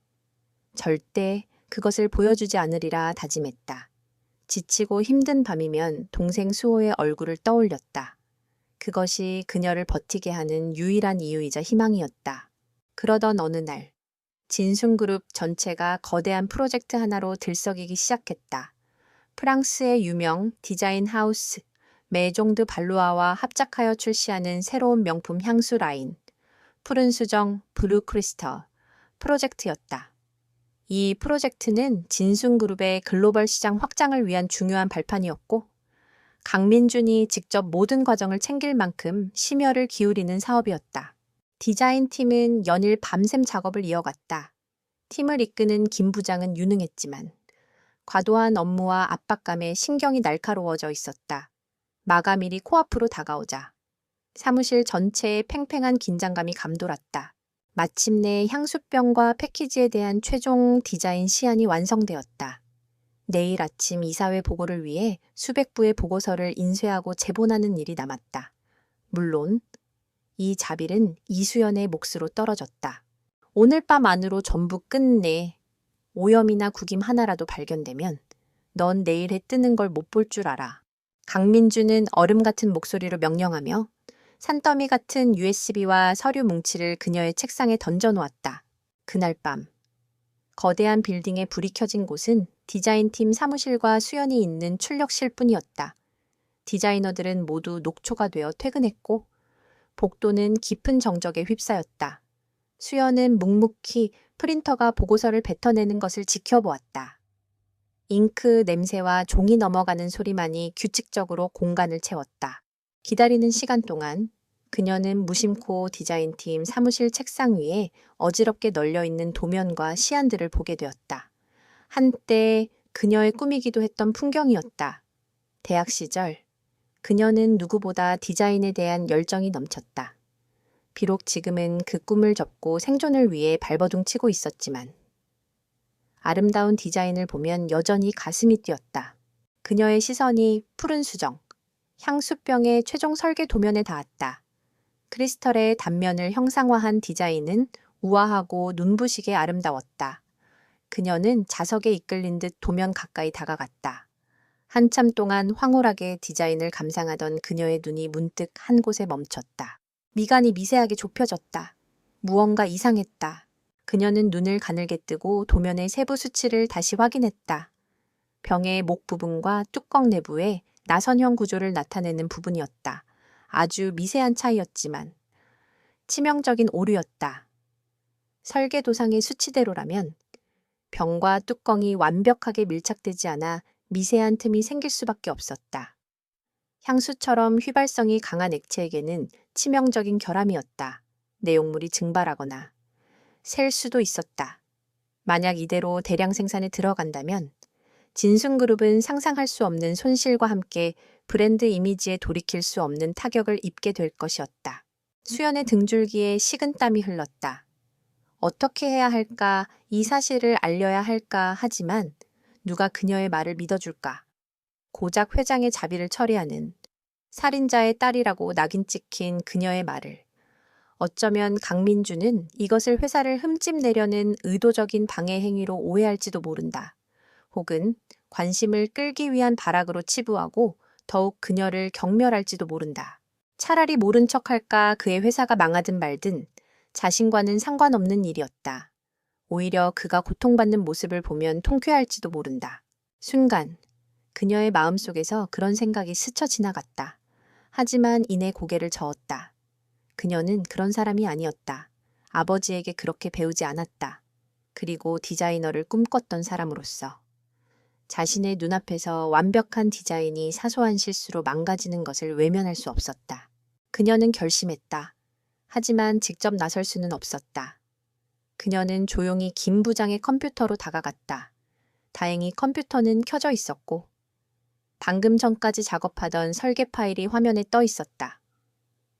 절대 그것을 보여주지 않으리라 다짐했다. 지치고 힘든 밤이면 동생 수호의 얼굴을 떠올렸다. 그것이 그녀를 버티게 하는 유일한 이유이자 희망이었다. 그러던 어느 날, 진순그룹 전체가 거대한 프로젝트 하나로 들썩이기 시작했다. 프랑스의 유명 디자인 하우스 메종드 발루아와 합작하여 출시하는 새로운 명품 향수 라인, 푸른 수정 브루 크리스털 프로젝트였다. 이 프로젝트는 진순그룹의 글로벌 시장 확장을 위한 중요한 발판이었고, 강민준이 직접 모든 과정을 챙길 만큼 심혈을 기울이는 사업이었다. 디자인팀은 연일 밤샘 작업을 이어갔다. 팀을 이끄는 김 부장은 유능했지만 과도한 업무와 압박감에 신경이 날카로워져 있었다. 마감일이 코앞으로 다가오자 사무실 전체에 팽팽한 긴장감이 감돌았다. 마침내 향수병과 패키지에 대한 최종 디자인 시안이 완성되었다. 내일 아침 이사회 보고를 위해 수백 부의 보고서를 인쇄하고 제본하는 일이 남았다. 물론 이 자빌은 이수연의 몫으로 떨어졌다. 오늘 밤 안으로 전부 끝내. 오염이나 구김 하나라도 발견되면 넌 내일 해 뜨는 걸 못 볼 줄 알아. 강민주는 얼음 같은 목소리로 명령하며 산더미 같은 USB와 서류 뭉치를 그녀의 책상에 던져놓았다. 그날 밤 거대한 빌딩에 불이 켜진 곳은 디자인팀 사무실과 수연이 있는 출력실뿐이었다. 디자이너들은 모두 녹초가 되어 퇴근했고 복도는 깊은 정적에 휩싸였다. 수연은 묵묵히 프린터가 보고서를 뱉어내는 것을 지켜보았다. 잉크 냄새와 종이 넘어가는 소리만이 규칙적으로 공간을 채웠다. 기다리는 시간 동안 그녀는 무심코 디자인팀 사무실 책상 위에 어지럽게 널려있는 도면과 시안들을 보게 되었다. 한때 그녀의 꿈이기도 했던 풍경이었다. 대학 시절 그녀는 누구보다 디자인에 대한 열정이 넘쳤다. 비록 지금은 그 꿈을 접고 생존을 위해 발버둥 치고 있었지만 아름다운 디자인을 보면 여전히 가슴이 뛰었다. 그녀의 시선이 푸른 수정, 향수병의 최종 설계 도면에 닿았다. 크리스털의 단면을 형상화한 디자인은 우아하고 눈부시게 아름다웠다. 그녀는 자석에 이끌린 듯 도면 가까이 다가갔다. 한참 동안 황홀하게 디자인을 감상하던 그녀의 눈이 문득 한 곳에 멈췄다. 미간이 미세하게 좁혀졌다. 무언가 이상했다. 그녀는 눈을 가늘게 뜨고 도면의 세부 수치를 다시 확인했다. 병의 목 부분과 뚜껑 내부에 나선형 구조를 나타내는 부분이었다. 아주 미세한 차이였지만 치명적인 오류였다. 설계도상의 수치대로라면 병과 뚜껑이 완벽하게 밀착되지 않아 미세한 틈이 생길 수밖에 없었다. 향수처럼 휘발성이 강한 액체에게는 치명적인 결함이었다. 내용물이 증발하거나 셀 수도 있었다. 만약 이대로 대량 생산에 들어간다면 진순그룹은 상상할 수 없는 손실과 함께 브랜드 이미지에 돌이킬 수 없는 타격을 입게 될 것이었다. 수연의 등줄기에 식은땀이 흘렀다. 어떻게 해야 할까 이 사실을 알려야 할까 하지만 누가 그녀의 말을 믿어줄까? 고작 회장의 자비를 처리하는 살인자의 딸이라고 낙인 찍힌 그녀의 말을. 어쩌면 강민주는 이것을 회사를 흠집내려는 의도적인 방해 행위로 오해할지도 모른다. 혹은 관심을 끌기 위한 발악으로 치부하고 더욱 그녀를 경멸할지도 모른다. 차라리 모른 척할까 그의 회사가 망하든 말든 자신과는 상관없는 일이었다. 오히려 그가 고통받는 모습을 보면 통쾌할지도 모른다. 순간 그녀의 마음속에서 그런 생각이 스쳐 지나갔다. 하지만 이내 고개를 저었다. 그녀는 그런 사람이 아니었다. 아버지에게 그렇게 배우지 않았다. 그리고 디자이너를 꿈꿨던 사람으로서. 자신의 눈앞에서 완벽한 디자인이 사소한 실수로 망가지는 것을 외면할 수 없었다. 그녀는 결심했다. 하지만 직접 나설 수는 없었다. 그녀는 조용히 김 부장의 컴퓨터로 다가갔다. 다행히 컴퓨터는 켜져 있었고 방금 전까지 작업하던 설계 파일이 화면에 떠 있었다.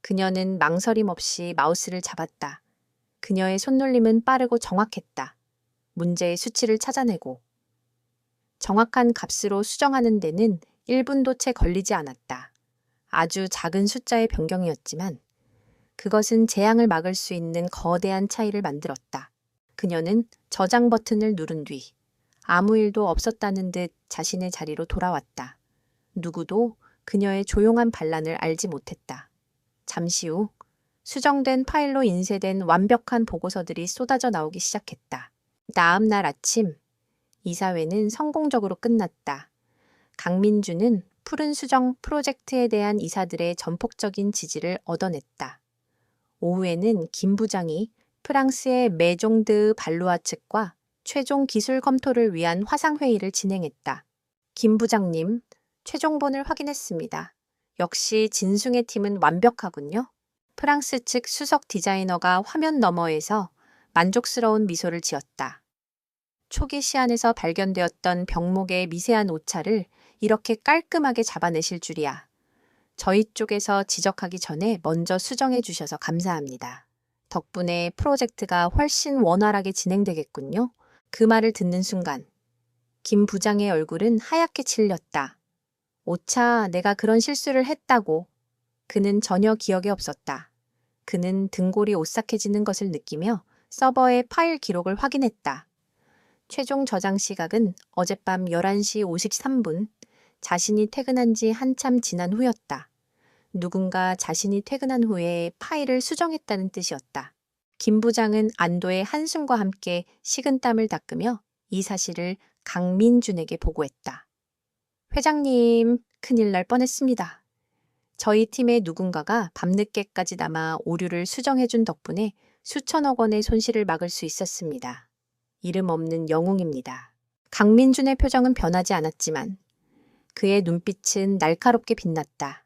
그녀는 망설임 없이 마우스를 잡았다. 그녀의 손놀림은 빠르고 정확했다. 문제의 수치를 찾아내고 정확한 값으로 수정하는 데는 1분도 채 걸리지 않았다. 아주 작은 숫자의 변경이었지만 그것은 재앙을 막을 수 있는 거대한 차이를 만들었다. 그녀는 저장 버튼을 누른 뒤 아무 일도 없었다는 듯 자신의 자리로 돌아왔다. 누구도 그녀의 조용한 반란을 알지 못했다. 잠시 후 수정된 파일로 인쇄된 완벽한 보고서들이 쏟아져 나오기 시작했다. 다음 날 아침 이사회는 성공적으로 끝났다. 강민주는 푸른 수정 프로젝트에 대한 이사들의 전폭적인 지지를 얻어냈다. 오후에는 김 부장이 프랑스의 메종드 발루아 측과 최종 기술 검토를 위한 화상회의를 진행했다. 김 부장님, 최종본을 확인했습니다. 역시 진숭의 팀은 완벽하군요. 프랑스 측 수석 디자이너가 화면 너머에서 만족스러운 미소를 지었다. 초기 시안에서 발견되었던 병목의 미세한 오차를 이렇게 깔끔하게 잡아내실 줄이야. 저희 쪽에서 지적하기 전에 먼저 수정해 주셔서 감사합니다. 덕분에 프로젝트가 훨씬 원활하게 진행되겠군요. 그 말을 듣는 순간 김 부장의 얼굴은 하얗게 질렸다. 오차, 내가 그런 실수를 했다고. 그는 전혀 기억이 없었다. 그는 등골이 오싹해지는 것을 느끼며 서버의 파일 기록을 확인했다. 최종 저장 시각은 어젯밤 11시 53분, 자신이 퇴근한 지 한참 지난 후였다. 누군가 자신이 퇴근한 후에 파일을 수정했다는 뜻이었다. 김 부장은 안도의 한숨과 함께 식은땀을 닦으며 이 사실을 강민준에게 보고했다. 회장님, 큰일 날 뻔했습니다. 저희 팀의 누군가가 밤늦게까지 남아 오류를 수정해준 덕분에 수천억 원의 손실을 막을 수 있었습니다. 이름 없는 영웅입니다. 강민준의 표정은 변하지 않았지만 그의 눈빛은 날카롭게 빛났다.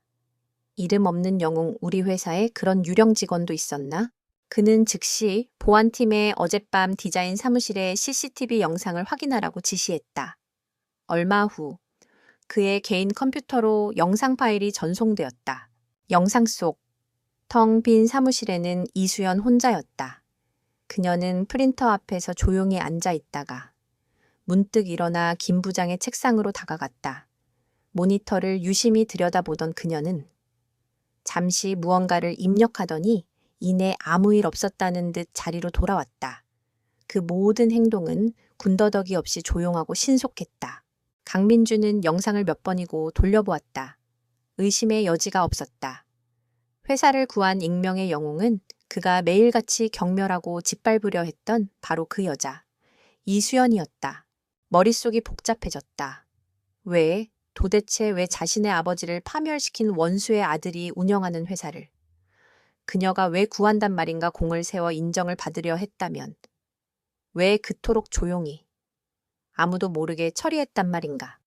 이름 없는 영웅, 우리 회사에 그런 유령 직원도 있었나? 그는 즉시 보안팀에 어젯밤 디자인 사무실의 CCTV 영상을 확인하라고 지시했다. 얼마 후 그의 개인 컴퓨터로 영상 파일이 전송되었다. 영상 속 텅 빈 사무실에는 이수연 혼자였다. 그녀는 프린터 앞에서 조용히 앉아 있다가 문득 일어나 김 부장의 책상으로 다가갔다. 모니터를 유심히 들여다보던 그녀는 잠시 무언가를 입력하더니 이내 아무 일 없었다는 듯 자리로 돌아왔다. 그 모든 행동은 군더더기 없이 조용하고 신속했다. 강민주는 영상을 몇 번이고 돌려보았다. 의심의 여지가 없었다. 회사를 구한 익명의 영웅은 그가 매일같이 경멸하고 짓밟으려 했던 바로 그 여자, 이수연이었다. 머릿속이 복잡해졌다. 도대체 왜 자신의 아버지를 파멸시킨 원수의 아들이 운영하는 회사를 그녀가 왜 구한단 말인가 공을 세워 인정을 받으려 했다면 왜 그토록 조용히 아무도 모르게 처리했단 말인가.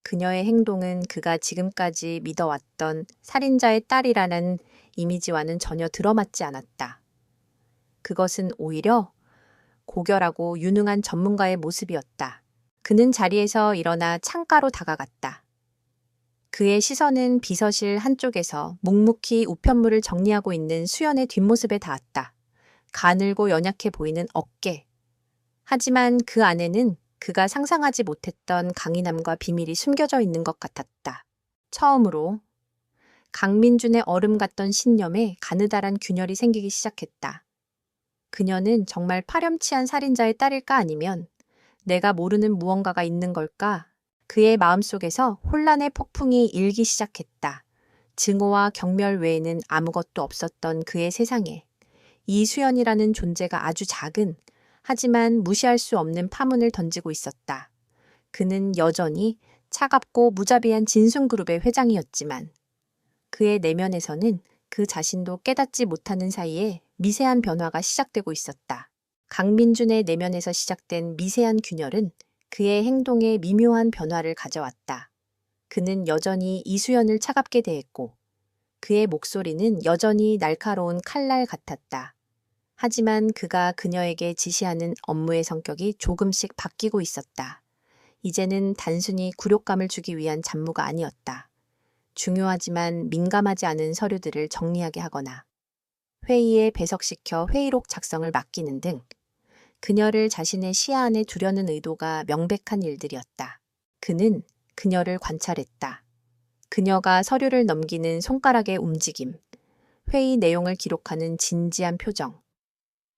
그녀의 행동은 그가 지금까지 믿어왔던 살인자의 딸이라는 이미지와는 전혀 들어맞지 않았다. 그것은 오히려 고결하고 유능한 전문가의 모습이었다. 그는 자리에서 일어나 창가로 다가갔다. 그의 시선은 비서실 한쪽에서 묵묵히 우편물을 정리하고 있는 수연의 뒷모습에 닿았다. 가늘고 연약해 보이는 어깨, 하지만 그 안에는 그가 상상하지 못했던 강인함과 비밀이 숨겨져 있는 것 같았다. 처음으로 강민준의 얼음 같던 신념에 가느다란 균열이 생기기 시작했다. 그녀는 정말 파렴치한 살인자의 딸일까 아니면 내가 모르는 무언가가 있는 걸까? 그의 마음속에서 혼란의 폭풍이 일기 시작했다. 증오와 경멸 외에는 아무것도 없었던 그의 세상에 이수연이라는 존재가 아주 작은 하지만 무시할 수 없는 파문을 던지고 있었다. 그는 여전히 차갑고 무자비한 진순그룹의 회장이었지만 그의 내면에서는 그 자신도 깨닫지 못하는 사이에 미세한 변화가 시작되고 있었다. 강민준의 내면에서 시작된 미세한 균열은 그의 행동에 미묘한 변화를 가져왔다. 그는 여전히 이수연을 차갑게 대했고 그의 목소리는 여전히 날카로운 칼날 같았다. 하지만 그가 그녀에게 지시하는 업무의 성격이 조금씩 바뀌고 있었다. 이제는 단순히 굴욕감을 주기 위한 잡무가 아니었다. 중요하지만 민감하지 않은 서류들을 정리하게 하거나 회의에 배석시켜 회의록 작성을 맡기는 등 그녀를 자신의 시야 안에 두려는 의도가 명백한 일들이었다. 그는 그녀를 관찰했다. 그녀가 서류를 넘기는 손가락의 움직임, 회의 내용을 기록하는 진지한 표정,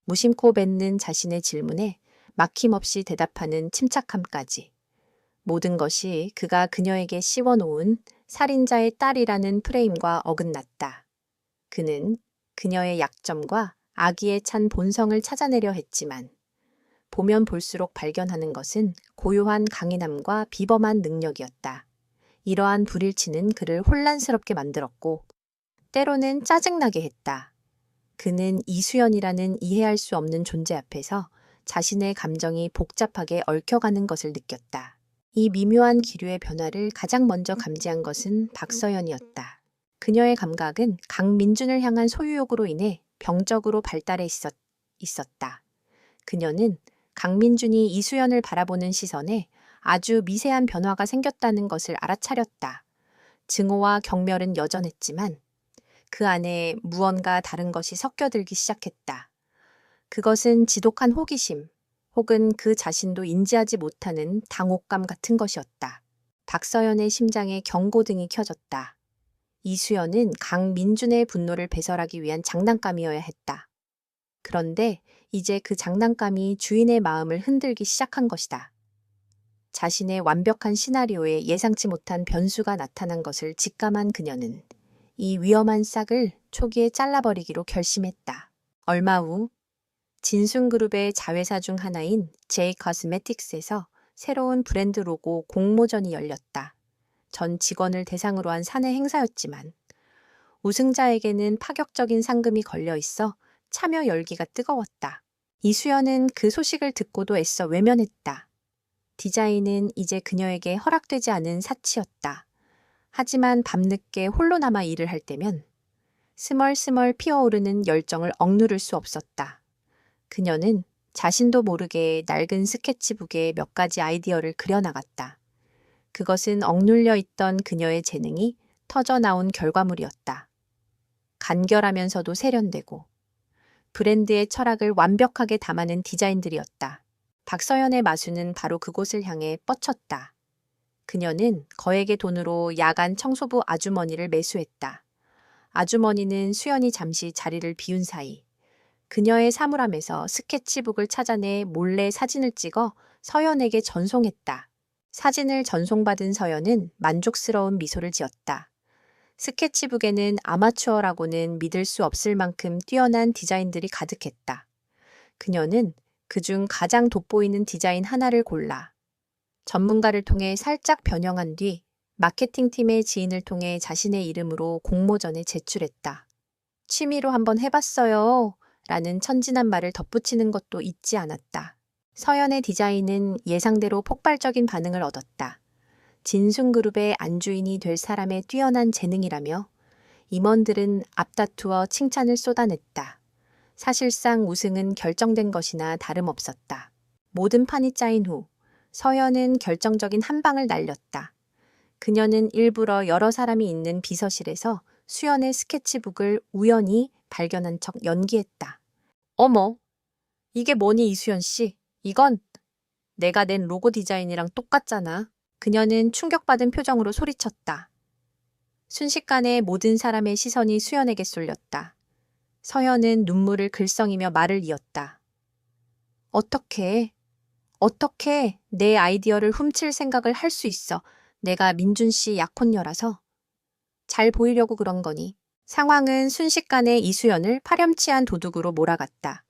무심코 뱉는 자신의 질문에 막힘없이 대답하는 침착함까지. 모든 것이 그가 그녀에게 씌워놓은 살인자의 딸이라는 프레임과 어긋났다. 그는 그녀의 약점과 악의에 찬 본성을 찾아내려 했지만 보면 볼수록 발견하는 것은 고요한 강인함과 비범한 능력이었다. 이러한 불일치는 그를 혼란스럽게 만들었고 때로는 짜증나게 했다. 그는 이수연이라는 이해할 수 없는 존재 앞에서 자신의 감정이 복잡하게 얽혀가는 것을 느꼈다. 이 미묘한 기류의 변화를 가장 먼저 감지한 것은 박서연이었다. 그녀의 감각은 강민준을 향한 소유욕으로 인해 병적으로 발달해 있었다. 그녀는 강민준이 이수연을 바라보는 시선에 아주 미세한 변화가 생겼다는 것을 알아차렸다. 증오와 경멸은 여전했지만 그 안에 무언가 다른 것이 섞여들기 시작했다. 그것은 지독한 호기심 혹은 그 자신도 인지하지 못하는 당혹감 같은 것이었다. 박서연의 심장에 경고등이 켜졌다. 이수연은 강민준의 분노를 배설하기 위한 장난감이어야 했다. 그런데 이제 그 장난감이 주인의 마음을 흔들기 시작한 것이다. 자신의 완벽한 시나리오에 예상치 못한 변수가 나타난 것을 직감한 그녀는 이 위험한 싹을 초기에 잘라버리기로 결심했다. 얼마 후 진순그룹의 자회사 중 하나인 J 코스메틱스에서 새로운 브랜드 로고 공모전이 열렸다. 전 직원을 대상으로 한 사내 행사였지만 우승자에게는 파격적인 상금이 걸려 있어 참여 열기가 뜨거웠다. 이수연은 그 소식을 듣고도 애써 외면했다. 디자인은 이제 그녀에게 허락되지 않은 사치였다. 하지만 밤늦게 홀로 남아 일을 할 때면 스멀스멀 피어오르는 열정을 억누를 수 없었다. 그녀는 자신도 모르게 낡은 스케치북에 몇 가지 아이디어를 그려나갔다. 그것은 억눌려 있던 그녀의 재능이 터져나온 결과물이었다. 간결하면서도 세련되고 브랜드의 철학을 완벽하게 담아낸 디자인들이었다. 박서연의 마수는 바로 그곳을 향해 뻗쳤다. 그녀는 거액의 돈으로 야간 청소부 아주머니를 매수했다. 아주머니는 수연이 잠시 자리를 비운 사이 그녀의 사물함에서 스케치북을 찾아내 몰래 사진을 찍어 서연에게 전송했다. 사진을 전송받은 서연은 만족스러운 미소를 지었다. 스케치북에는 아마추어라고는 믿을 수 없을 만큼 뛰어난 디자인들이 가득했다. 그녀는 그중 가장 돋보이는 디자인 하나를 골라 전문가를 통해 살짝 변형한 뒤 마케팅팀의 지인을 통해 자신의 이름으로 공모전에 제출했다. 취미로 한번 해봤어요. 라는 천진한 말을 덧붙이는 것도 잊지 않았다. 서연의 디자인은 예상대로 폭발적인 반응을 얻었다. 진순그룹의 안주인이 될 사람의 뛰어난 재능이라며 임원들은 앞다투어 칭찬을 쏟아냈다. 사실상 우승은 결정된 것이나 다름없었다. 모든 판이 짜인 후 서연은 결정적인 한 방을 날렸다. 그녀는 일부러 여러 사람이 있는 비서실에서 수연의 스케치북을 우연히 발견한 척 연기했다. 어머, 이게 뭐니 이수연 씨? 이건 내가 낸 로고 디자인이랑 똑같잖아. 그녀는 충격받은 표정으로 소리쳤다. 순식간에 모든 사람의 시선이 수연에게 쏠렸다. 서연은 눈물을 글썽이며 말을 이었다. 어떻게 내 아이디어를 훔칠 생각을 할 수 있어. 내가 민준 씨 약혼녀라서. 잘 보이려고 그런 거니. 상황은 순식간에 이수연을 파렴치한 도둑으로 몰아갔다.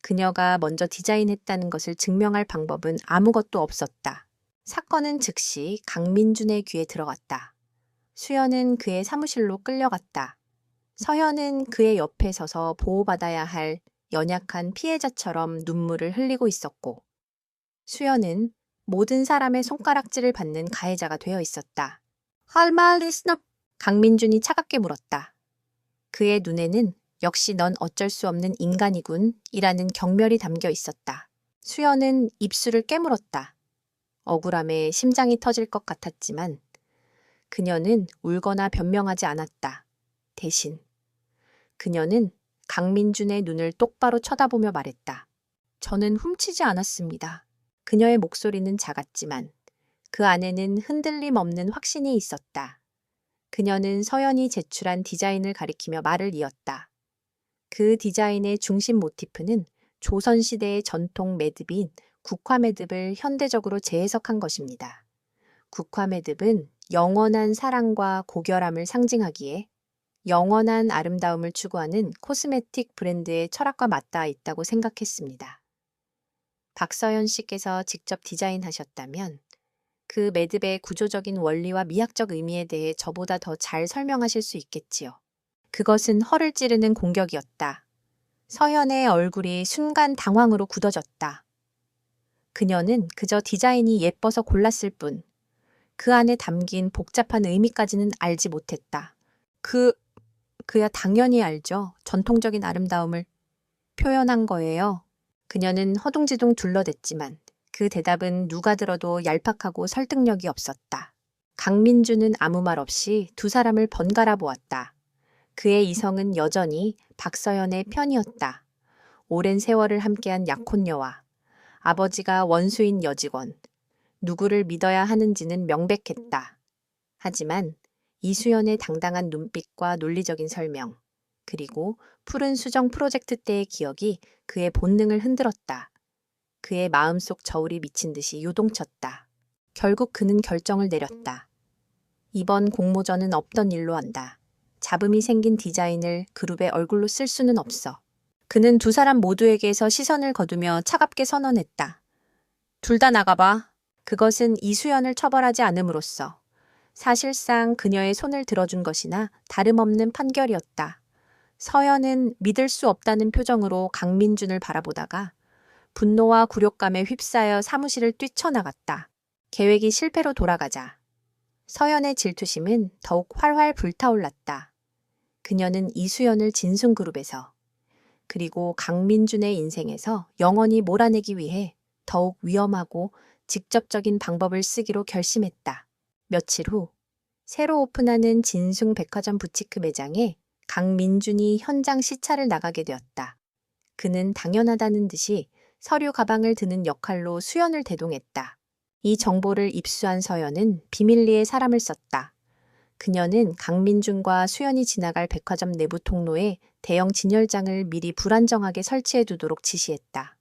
그녀가 먼저 디자인했다는 것을 증명할 방법은 아무것도 없었다. 사건은 즉시 강민준의 귀에 들어갔다. 수연은 그의 사무실로 끌려갔다. 서연은 그의 옆에 서서 보호받아야 할 연약한 피해자처럼 눈물을 흘리고 있었고, 수연은 모든 사람의 손가락질을 받는 가해자가 되어 있었다. 할 말 있나? 강민준이 차갑게 물었다. 그의 눈에는 역시 넌 어쩔 수 없는 인간이군 이라는 경멸이 담겨 있었다. 수연은 입술을 깨물었다. 억울함에 심장이 터질 것 같았지만 그녀는 울거나 변명하지 않았다. 대신 그녀는 강민준의 눈을 똑바로 쳐다보며 말했다. 저는 훔치지 않았습니다. 그녀의 목소리는 작았지만 그 안에는 흔들림 없는 확신이 있었다. 그녀는 서연이 제출한 디자인을 가리키며 말을 이었다. 그 디자인의 중심 모티프는 조선시대의 전통 매듭인 국화매듭을 현대적으로 재해석한 것입니다. 국화매듭은 영원한 사랑과 고결함을 상징하기에 영원한 아름다움을 추구하는 코스메틱 브랜드의 철학과 맞닿아 있다고 생각했습니다. 박서연 씨께서 직접 디자인하셨다면 그 매듭의 구조적인 원리와 미학적 의미에 대해 저보다 더 잘 설명하실 수 있겠지요. 그것은 허를 찌르는 공격이었다. 서연의 얼굴이 순간 당황으로 굳어졌다. 그녀는 그저 디자인이 예뻐서 골랐을 뿐, 그 안에 담긴 복잡한 의미까지는 알지 못했다. 그야 당연히 알죠. 전통적인 아름다움을 표현한 거예요. 그녀는 허둥지둥 둘러댔지만 그 대답은 누가 들어도 얄팍하고 설득력이 없었다. 강민주는 아무 말 없이 두 사람을 번갈아 보았다. 그의 이성은 여전히 박서연의 편이었다. 오랜 세월을 함께한 약혼녀와 아버지가 원수인 여직원, 누구를 믿어야 하는지는 명백했다. 하지만 이수연의 당당한 눈빛과 논리적인 설명, 그리고 푸른 수정 프로젝트 때의 기억이 그의 본능을 흔들었다. 그의 마음속 저울이 미친 듯이 요동쳤다. 결국 그는 결정을 내렸다. 이번 공모전은 없던 일로 한다. 잡음이 생긴 디자인을 그룹의 얼굴로 쓸 수는 없어. 그는 두 사람 모두에게서 시선을 거두며 차갑게 선언했다. 둘 다 나가봐. 그것은 이수연을 처벌하지 않음으로써 사실상 그녀의 손을 들어준 것이나 다름없는 판결이었다. 서연은 믿을 수 없다는 표정으로 강민준을 바라보다가 분노와 굴욕감에 휩싸여 사무실을 뛰쳐나갔다. 계획이 실패로 돌아가자 서연의 질투심은 더욱 활활 불타올랐다. 그녀는 이수연을 진순그룹에서 그리고 강민준의 인생에서 영원히 몰아내기 위해 더욱 위험하고 직접적인 방법을 쓰기로 결심했다. 며칠 후 새로 오픈하는 진숭 백화점 부티크 매장에 강민준이 현장 시찰을 나가게 되었다. 그는 당연하다는 듯이 서류 가방을 드는 역할로 수연을 대동했다. 이 정보를 입수한 서연은 비밀리에 사람을 썼다. 그녀는 강민준과 수연이 지나갈 백화점 내부 통로에 대형 진열장을 미리 불안정하게 설치해 두도록 지시했다.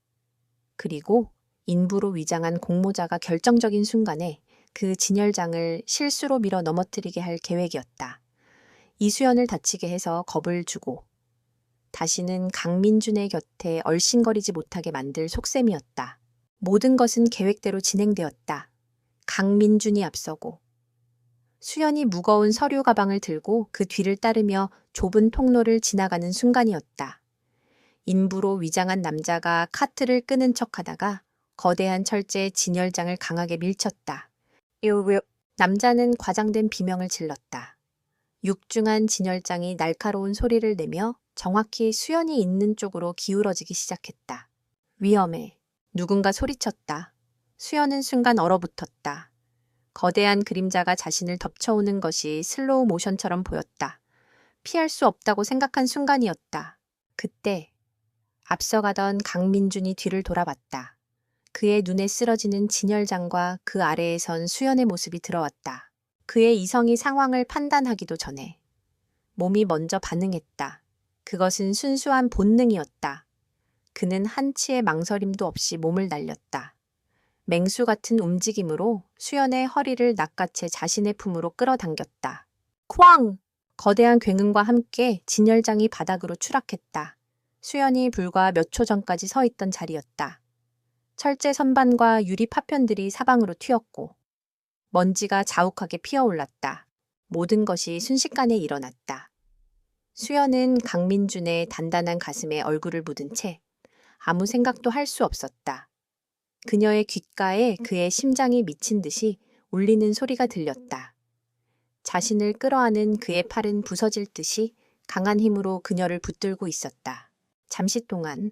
그리고 인부로 위장한 공모자가 결정적인 순간에 그 진열장을 실수로 밀어 넘어뜨리게 할 계획이었다. 이수연을 다치게 해서 겁을 주고 다시는 강민준의 곁에 얼씬거리지 못하게 만들 속셈이었다. 모든 것은 계획대로 진행되었다. 강민준이 앞서고 수연이 무거운 서류 가방을 들고 그 뒤를 따르며 좁은 통로를 지나가는 순간이었다. 인부로 위장한 남자가 카트를 끄는 척하다가 거대한 철제 진열장을 강하게 밀쳤다. 남자는 과장된 비명을 질렀다. 육중한 진열장이 날카로운 소리를 내며 정확히 수연이 있는 쪽으로 기울어지기 시작했다. 위험해. 누군가 소리쳤다. 수연은 순간 얼어붙었다. 거대한 그림자가 자신을 덮쳐오는 것이 슬로우 모션처럼 보였다. 피할 수 없다고 생각한 순간이었다. 그때 앞서가던 강민준이 뒤를 돌아봤다. 그의 눈에 쓰러지는 진열장과 그 아래에 선 수연의 모습이 들어왔다. 그의 이성이 상황을 판단하기도 전에 몸이 먼저 반응했다. 그것은 순수한 본능이었다. 그는 한치의 망설임도 없이 몸을 날렸다. 맹수 같은 움직임으로 수연의 허리를 낚아채 자신의 품으로 끌어당겼다. 쾅! 거대한 굉음과 함께 진열장이 바닥으로 추락했다. 수연이 불과 몇 초 전까지 서 있던 자리였다. 철제 선반과 유리 파편들이 사방으로 튀었고 먼지가 자욱하게 피어올랐다. 모든 것이 순식간에 일어났다. 수연은 강민준의 단단한 가슴에 얼굴을 묻은 채 아무 생각도 할 수 없었다. 그녀의 귓가에 그의 심장이 미친 듯이 울리는 소리가 들렸다. 자신을 끌어안은 그의 팔은 부서질 듯이 강한 힘으로 그녀를 붙들고 있었다. 잠시 동안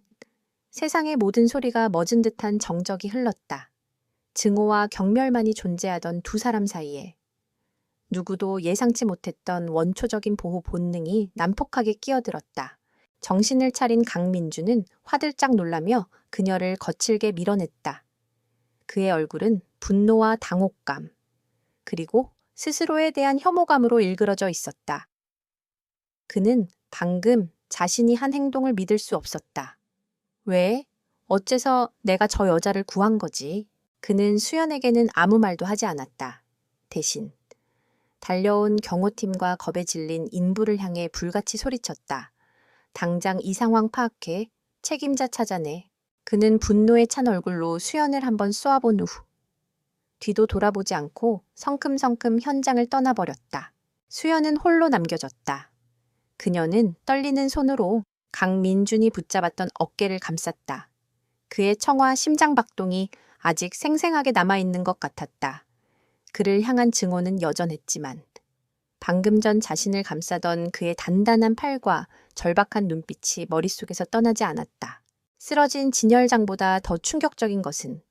세상의 모든 소리가 멎은 듯한 정적이 흘렀다. 증오와 경멸만이 존재하던 두 사람 사이에 누구도 예상치 못했던 원초적인 보호 본능이 난폭하게 끼어들었다. 정신을 차린 강민주는 화들짝 놀라며 그녀를 거칠게 밀어냈다. 그의 얼굴은 분노와 당혹감, 그리고 스스로에 대한 혐오감으로 일그러져 있었다. 그는 방금 자신이 한 행동을 믿을 수 없었다. 왜? 어째서 내가 저 여자를 구한 거지? 그는 수연에게는 아무 말도 하지 않았다. 대신 달려온 경호팀과 겁에 질린 인부를 향해 불같이 소리쳤다. 당장 이 상황 파악해 책임자 찾아내. 그는 분노에 찬 얼굴로 수연을 한번 쏘아본 후 뒤도 돌아보지 않고 성큼성큼 현장을 떠나버렸다. 수연은 홀로 남겨졌다. 그녀는 떨리는 손으로 강민준이 붙잡았던 어깨를 감쌌다. 그의 청아 심장박동이 아직 생생하게 남아있는 것 같았다. 그를 향한 증오는 여전했지만 방금 전 자신을 감싸던 그의 단단한 팔과 절박한 눈빛이 머릿속에서 떠나지 않았다. 쓰러진 진열장보다 더 충격적인 것은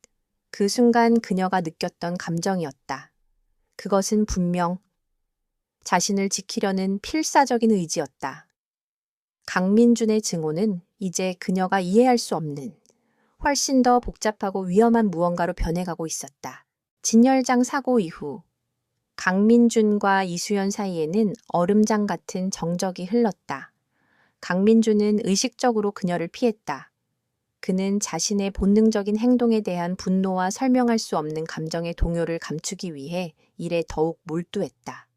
그 순간 그녀가 느꼈던 감정이었다. 그것은 분명 자신을 지키려는 필사적인 의지였다. 강민준의 증오는 이제 그녀가 이해할 수 없는 훨씬 더 복잡하고 위험한 무언가로 변해가고 있었다. 진열장 사고 이후 강민준과 이수연 사이에는 얼음장 같은 정적이 흘렀다. 강민준은 의식적으로 그녀를 피했다. 그는 자신의 본능적인 행동에 대한 분노와 설명할 수 없는 감정의 동요를 감추기 위해 일에 더욱 몰두했다.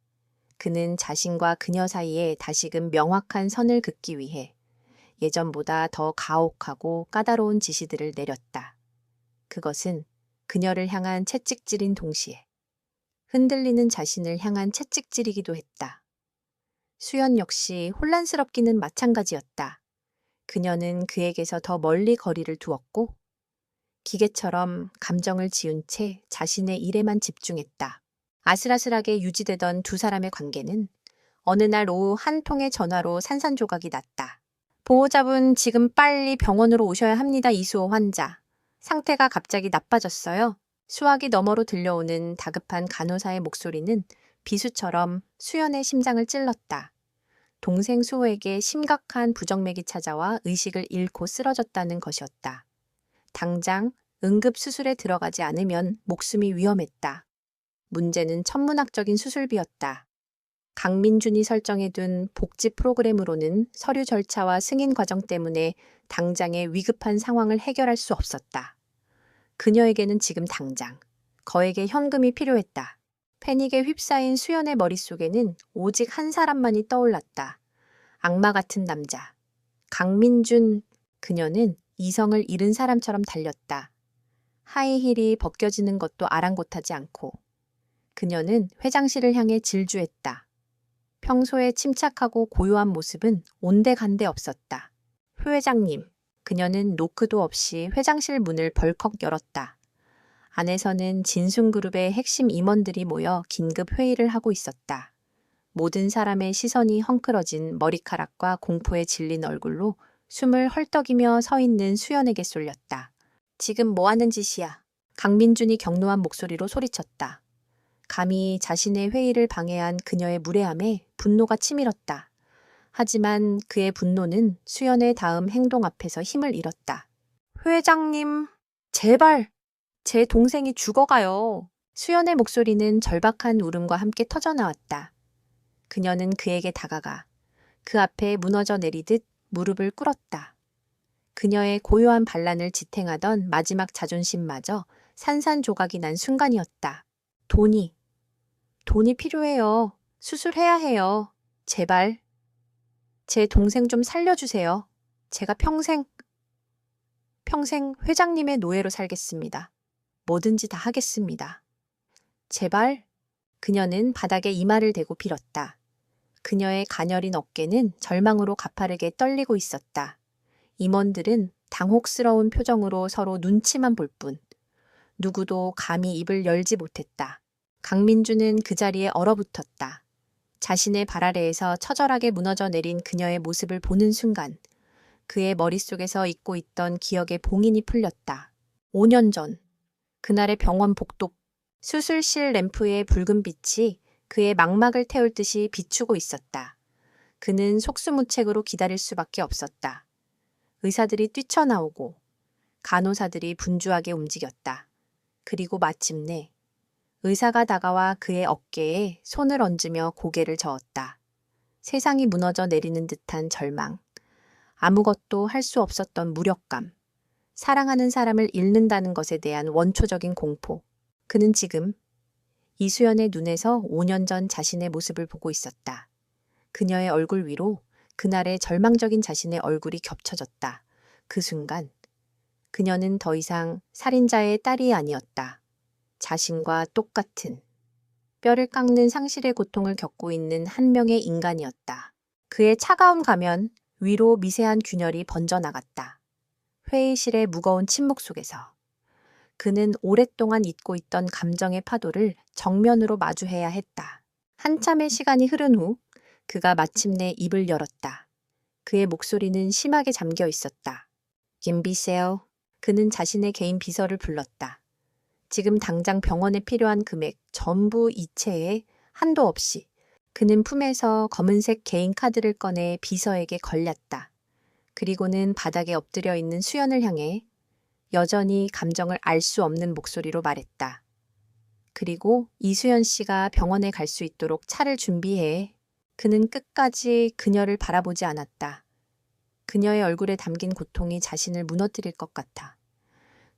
그는 자신과 그녀 사이에 다시금 명확한 선을 긋기 위해 예전보다 더 가혹하고 까다로운 지시들을 내렸다. 그것은 그녀를 향한 채찍질인 동시에 흔들리는 자신을 향한 채찍질이기도 했다. 수연 역시 혼란스럽기는 마찬가지였다. 그녀는 그에게서 더 멀리 거리를 두었고 기계처럼 감정을 지운 채 자신의 일에만 집중했다. 아슬아슬하게 유지되던 두 사람의 관계는 어느 날 오후 한 통의 전화로 산산조각이 났다. 보호자분 지금 빨리 병원으로 오셔야 합니다. 이수호 환자. 상태가 갑자기 나빠졌어요. 수화기 너머로 들려오는 다급한 간호사의 목소리는 비수처럼 수연의 심장을 찔렀다. 동생 수호에게 심각한 부정맥이 찾아와 의식을 잃고 쓰러졌다는 것이었다. 당장 응급수술에 들어가지 않으면 목숨이 위험했다. 문제는 천문학적인 수술비였다. 강민준이 설정해둔 복지 프로그램으로는 서류 절차와 승인 과정 때문에 당장의 위급한 상황을 해결할 수 없었다. 그녀에게는 지금 당장 거액의 현금이 필요했다. 패닉에 휩싸인 수연의 머릿속에는 오직 한 사람만이 떠올랐다. 악마 같은 남자. 강민준. 그녀는 이성을 잃은 사람처럼 달렸다. 하이힐이 벗겨지는 것도 아랑곳하지 않고 그녀는 회장실을 향해 질주했다. 평소에 침착하고 고요한 모습은 온데간데 없었다. 회 회장님. 그녀는 노크도 없이 회장실 문을 벌컥 열었다. 안에서는 진순그룹의 핵심 임원들이 모여 긴급 회의를 하고 있었다. 모든 사람의 시선이 헝클어진 머리카락과 공포에 질린 얼굴로 숨을 헐떡이며 서 있는 수연에게 쏠렸다. 지금 뭐 하는 짓이야? 강민준이 격노한 목소리로 소리쳤다. 감히 자신의 회의를 방해한 그녀의 무례함에 분노가 치밀었다. 하지만 그의 분노는 수연의 다음 행동 앞에서 힘을 잃었다. 회장님, 제발! 제 동생이 죽어가요. 수연의 목소리는 절박한 울음과 함께 터져나왔다. 그녀는 그에게 다가가 그 앞에 무너져 내리듯 무릎을 꿇었다. 그녀의 고요한 반란을 지탱하던 마지막 자존심마저 산산조각이 난 순간이었다. 돈이 필요해요. 수술해야 해요. 제발. 제 동생 좀 살려주세요. 제가 평생 회장님의 노예로 살겠습니다. 뭐든지 다 하겠습니다. 제발. 그녀는 바닥에 이마를 대고 빌었다. 그녀의 가녀린 어깨는 절망으로 가파르게 떨리고 있었다. 임원들은 당혹스러운 표정으로 서로 눈치만 볼 뿐 누구도 감히 입을 열지 못했다. 강민주는 그 자리에 얼어붙었다. 자신의 발 아래에서 처절하게 무너져 내린 그녀의 모습을 보는 순간 그의 머릿속에서 잊고 있던 기억의 봉인이 풀렸다. 5년 전 그날의 병원 복도 수술실 램프의 붉은 빛이 그의 망막을 태울 듯이 비추고 있었다. 그는 속수무책으로 기다릴 수밖에 없었다. 의사들이 뛰쳐나오고 간호사들이 분주하게 움직였다. 그리고 마침내 의사가 다가와 그의 어깨에 손을 얹으며 고개를 저었다. 세상이 무너져 내리는 듯한 절망, 아무것도 할 수 없었던 무력감, 사랑하는 사람을 잃는다는 것에 대한 원초적인 공포. 그는 지금 이수연의 눈에서 5년 전 자신의 모습을 보고 있었다. 그녀의 얼굴 위로 그날의 절망적인 자신의 얼굴이 겹쳐졌다. 그 순간 그녀는 더 이상 살인자의 딸이 아니었다. 자신과 똑같은 뼈를 깎는 상실의 고통을 겪고 있는 한 명의 인간이었다. 그의 차가운 가면 위로 미세한 균열이 번져나갔다. 회의실의 무거운 침묵 속에서 그는 오랫동안 잊고 있던 감정의 파도를 정면으로 마주해야 했다. 한참의 시간이 흐른 후 그가 마침내 입을 열었다. 그의 목소리는 심하게 잠겨 있었다. 김비세요. 그는 자신의 개인 비서를 불렀다. 지금 당장 병원에 필요한 금액 전부 이체에 한도 없이 그는 품에서 검은색 개인 카드를 꺼내 비서에게 걸렸다. 그리고는 바닥에 엎드려 있는 수연을 향해 여전히 감정을 알 수 없는 목소리로 말했다. 그리고 이수연 씨가 병원에 갈 수 있도록 차를 준비해. 그는 끝까지 그녀를 바라보지 않았다. 그녀의 얼굴에 담긴 고통이 자신을 무너뜨릴 것 같아.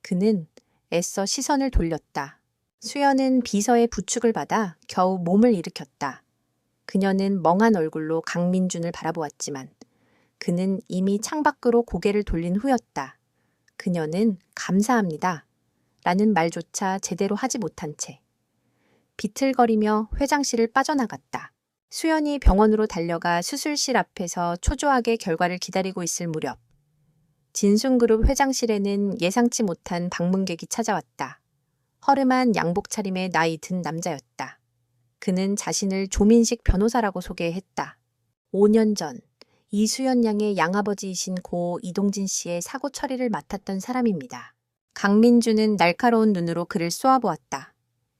그는 애써 시선을 돌렸다. 수연은 비서의 부축을 받아 겨우 몸을 일으켰다. 그녀는 멍한 얼굴로 강민준을 바라보았지만 그는 이미 창밖으로 고개를 돌린 후였다. 그녀는 감사합니다. 라는 말조차 제대로 하지 못한 채 비틀거리며 회장실을 빠져나갔다. 수연이 병원으로 달려가 수술실 앞에서 초조하게 결과를 기다리고 있을 무렵 진순그룹 회장실에는 예상치 못한 방문객이 찾아왔다. 허름한 양복 차림의 나이 든 남자였다. 그는 자신을 조민식 변호사라고 소개했다. 5년 전 이수연 양의 양아버지이신 고 이동진 씨의 사고 처리를 맡았던 사람입니다. 강민주는 날카로운 눈으로 그를 쏘아보았다.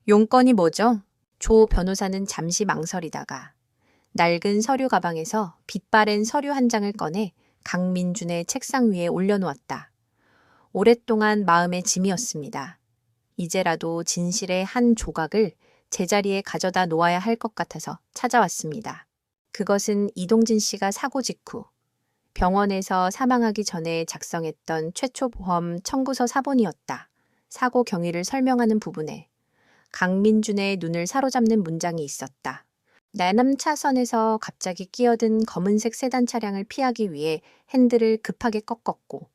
용건이 뭐죠? 조 변호사는 잠시 망설이다가 낡은 서류 가방에서 빛바랜 서류 한 장을 꺼내 강민준의 책상 위에 올려놓았다. 오랫동안 마음의 짐이었습니다. 이제라도 진실의 한 조각을 제자리에 가져다 놓아야 할 것 같아서 찾아왔습니다. 그것은 이동진 씨가 사고 직후 병원에서 사망하기 전에 작성했던 최초 보험 청구서 사본이었다. 사고 경위를 설명하는 부분에 강민준의 눈을 사로잡는 문장이 있었다. 내남 차선에서 갑자기 끼어든 검은색 세단 차량을 피하기 위해 핸들을 급하게 꺾었고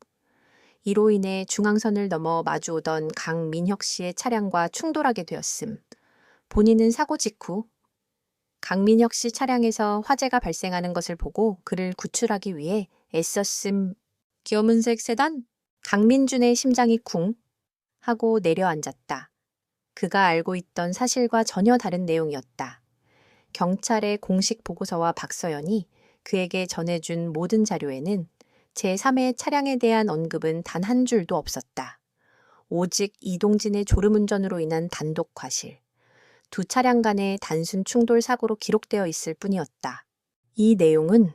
이로 인해 중앙선을 넘어 마주오던 강민혁 씨의 차량과 충돌하게 되었음. 본인은 사고 직후 강민혁 씨 차량에서 화재가 발생하는 것을 보고 그를 구출하기 위해 애썼음. 검은색 세단? 강민준의 심장이 쿵 하고 내려앉았다. 그가 알고 있던 사실과 전혀 다른 내용이었다. 경찰의 공식 보고서와 박서연이 그에게 전해준 모든 자료에는 제3의 차량에 대한 언급은 단 한 줄도 없었다. 오직 이동진의 졸음운전으로 인한 단독 과실, 두 차량 간의 단순 충돌 사고로 기록되어 있을 뿐이었다. 이 내용은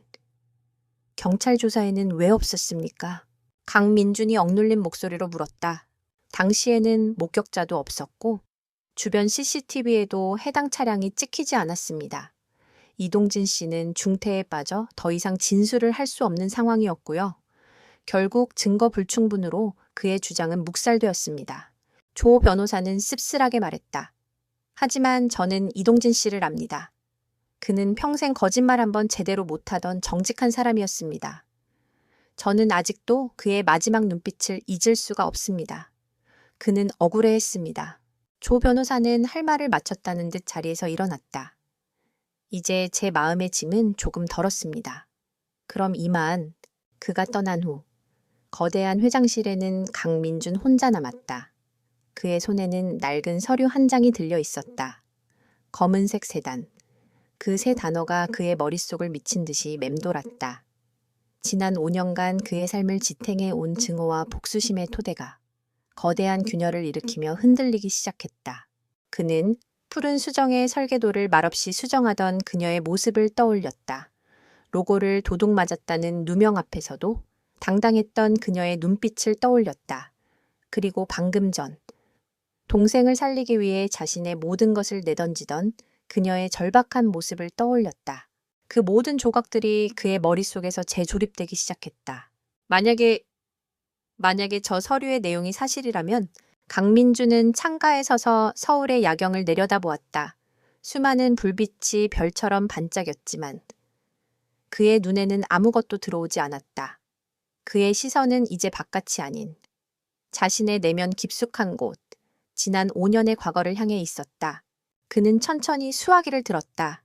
경찰 조사에는 왜 없었습니까? 강민준이 억눌린 목소리로 물었다. 당시에는 목격자도 없었고 주변 CCTV에도 해당 차량이 찍히지 않았습니다. 이동진 씨는 중태에 빠져 더 이상 진술을 할 수 없는 상황이었고요. 결국 증거 불충분으로 그의 주장은 묵살되었습니다. 조 변호사는 씁쓸하게 말했다. 하지만 저는 이동진 씨를 압니다. 그는 평생 거짓말 한번 제대로 못하던 정직한 사람이었습니다. 저는 아직도 그의 마지막 눈빛을 잊을 수가 없습니다. 그는 억울해했습니다. 조 변호사는 할 말을 마쳤다는 듯 자리에서 일어났다. 이제 제 마음의 짐은 조금 덜었습니다. 그럼 이만. 그가 떠난 후 거대한 회장실에는 강민준 혼자 남았다. 그의 손에는 낡은 서류 한 장이 들려 있었다. 검은색 세단. 그 세 단어가 그의 머릿속을 미친 듯이 맴돌았다. 지난 5년간 그의 삶을 지탱해 온 증오와 복수심의 토대가 거대한 균열을 일으키며 흔들리기 시작했다. 그는 푸른 수정의 설계도를 말없이 수정하던 그녀의 모습을 떠올렸다. 로고를 도둑 맞았다는 누명 앞에서도 당당했던 그녀의 눈빛을 떠올렸다. 그리고 방금 전 동생을 살리기 위해 자신의 모든 것을 내던지던 그녀의 절박한 모습을 떠올렸다. 그 모든 조각들이 그의 머릿속에서 재조립되기 시작했다. 만약에 저 서류의 내용이 사실이라면 강민주는 창가에 서서 서울의 야경을 내려다보았다. 수많은 불빛이 별처럼 반짝였지만 그의 눈에는 아무것도 들어오지 않았다. 그의 시선은 이제 바깥이 아닌 자신의 내면 깊숙한 곳, 지난 5년의 과거를 향해 있었다. 그는 천천히 수화기를 들었다.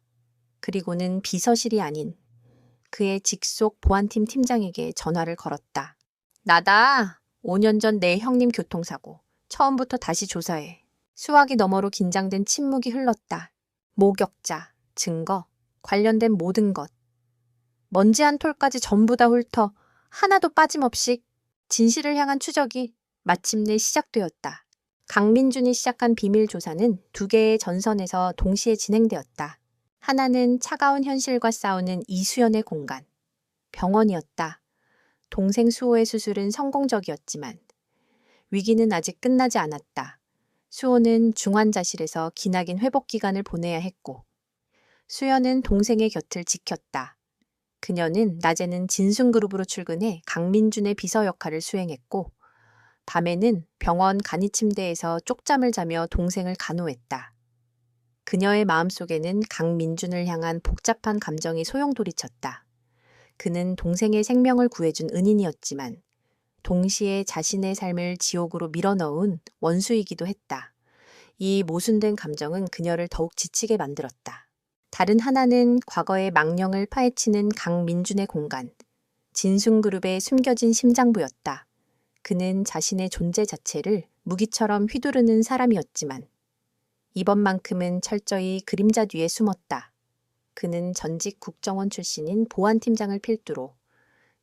그리고는 비서실이 아닌 그의 직속 보안팀 팀장에게 전화를 걸었다. 나다. 5년 전 내 형님 교통사고. 처음부터 다시 조사해. 수화기 너머로 긴장된 침묵이 흘렀다. 목격자, 증거, 관련된 모든 것. 먼지 한 톨까지 전부 다 훑어 하나도 빠짐없이 진실을 향한 추적이 마침내 시작되었다. 강민준이 시작한 비밀 조사는 두 개의 전선에서 동시에 진행되었다. 하나는 차가운 현실과 싸우는 이수연의 공간. 병원이었다. 동생 수호의 수술은 성공적이었지만 위기는 아직 끝나지 않았다. 수호는 중환자실에서 기나긴 회복 기간을 보내야 했고 수연은 동생의 곁을 지켰다. 그녀는 낮에는 진순그룹으로 출근해 강민준의 비서 역할을 수행했고 밤에는 병원 간이침대에서 쪽잠을 자며 동생을 간호했다. 그녀의 마음속에는 강민준을 향한 복잡한 감정이 소용돌이쳤다. 그는 동생의 생명을 구해준 은인이었지만 동시에 자신의 삶을 지옥으로 밀어넣은 원수이기도 했다. 이 모순된 감정은 그녀를 더욱 지치게 만들었다. 다른 하나는 과거의 망령을 파헤치는 강민준의 공간, 진순그룹의 숨겨진 심장부였다. 그는 자신의 존재 자체를 무기처럼 휘두르는 사람이었지만 이번만큼은 철저히 그림자 뒤에 숨었다. 그는 전직 국정원 출신인 보안팀장을 필두로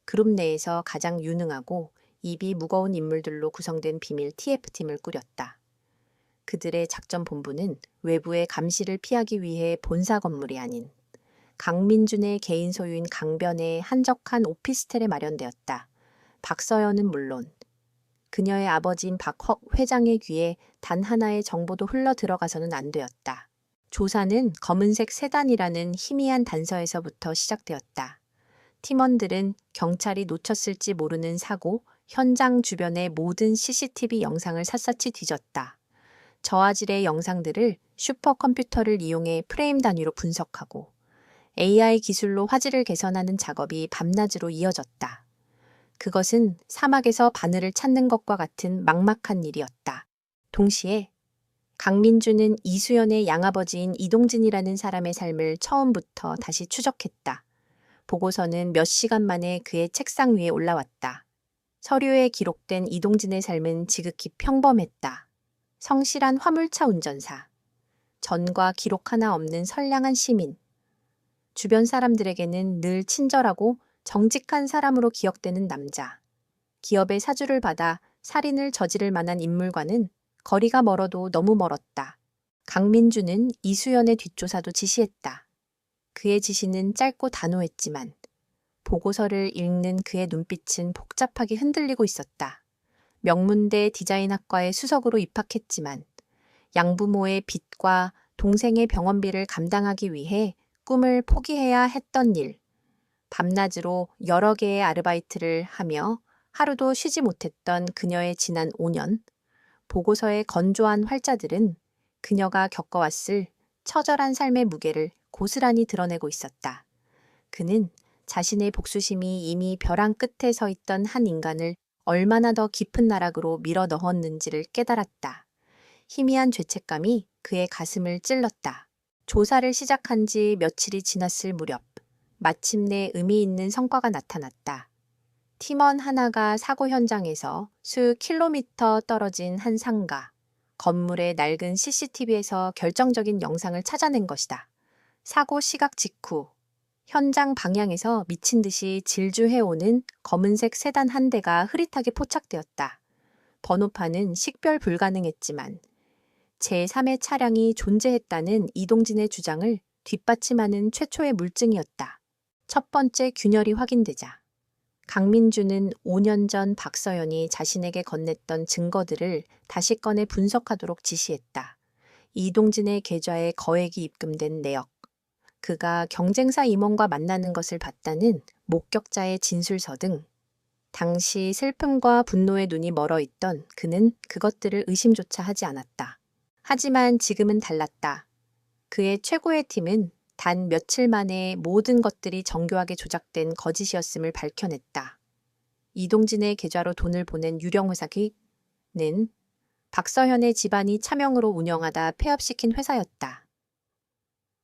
그룹 내에서 가장 유능하고 입이 무거운 인물들로 구성된 비밀 TF팀을 꾸렸다. 그들의 작전 본부는 외부의 감시를 피하기 위해 본사 건물이 아닌 강민준의 개인 소유인 강변의 한적한 오피스텔에 마련되었다. 박서연은 물론 그녀의 아버지인 박헉 회장의 귀에 단 하나의 정보도 흘러 들어가서는 안 되었다. 조사는 검은색 세단이라는 희미한 단서에서부터 시작되었다. 팀원들은 경찰이 놓쳤을지 모르는 사고, 현장 주변의 모든 CCTV 영상을 샅샅이 뒤졌다. 저화질의 영상들을 슈퍼컴퓨터를 이용해 프레임 단위로 분석하고 AI 기술로 화질을 개선하는 작업이 밤낮으로 이어졌다. 그것은 사막에서 바늘을 찾는 것과 같은 막막한 일이었다. 동시에 강민주는 이수연의 양아버지인 이동진이라는 사람의 삶을 처음부터 다시 추적했다. 보고서는 몇 시간 만에 그의 책상 위에 올라왔다. 서류에 기록된 이동진의 삶은 지극히 평범했다. 성실한 화물차 운전사, 전과 기록 하나 없는 선량한 시민, 주변 사람들에게는 늘 친절하고 정직한 사람으로 기억되는 남자. 기업의 사주를 받아 살인을 저지를 만한 인물과는 거리가 멀어도 너무 멀었다. 강민주는 이수연의 뒷조사도 지시했다. 그의 지시는 짧고 단호했지만 보고서를 읽는 그의 눈빛은 복잡하게 흔들리고 있었다. 명문대 디자인학과에 수석으로 입학했지만 양부모의 빚과 동생의 병원비를 감당하기 위해 꿈을 포기해야 했던 일, 밤낮으로 여러 개의 아르바이트를 하며 하루도 쉬지 못했던 그녀의 지난 5년, 보고서의 건조한 활자들은 그녀가 겪어왔을 처절한 삶의 무게를 고스란히 드러내고 있었다. 그는 자신의 복수심이 이미 벼랑 끝에 서 있던 한 인간을 얼마나 더 깊은 나락으로 밀어 넣었는지를 깨달았다. 희미한 죄책감이 그의 가슴을 찔렀다. 조사를 시작한 지 며칠이 지났을 무렵, 마침내 의미 있는 성과가 나타났다. 팀원 하나가 사고 현장에서 수 킬로미터 떨어진 한 상가, 건물의 낡은 CCTV에서 결정적인 영상을 찾아낸 것이다. 사고 시각 직후, 현장 방향에서 미친 듯이 질주해오는 검은색 세단 한 대가 흐릿하게 포착되었다. 번호판은 식별 불가능했지만 제3의 차량이 존재했다는 이동진의 주장을 뒷받침하는 최초의 물증이었다. 첫 번째 균열이 확인되자 강민주는 5년 전 박서연이 자신에게 건넸던 증거들을 다시 꺼내 분석하도록 지시했다. 이동진의 계좌에 거액이 입금된 내역, 그가 경쟁사 임원과 만나는 것을 봤다는 목격자의 진술서 등 당시 슬픔과 분노에 눈이 멀어 있던 그는 그것들을 의심조차 하지 않았다. 하지만 지금은 달랐다. 그의 최고의 팀은 단 며칠 만에 모든 것들이 정교하게 조작된 거짓이었음을 밝혀냈다. 이동진의 계좌로 돈을 보낸 유령 회사는 박서현의 집안이 차명으로 운영하다 폐업시킨 회사였다.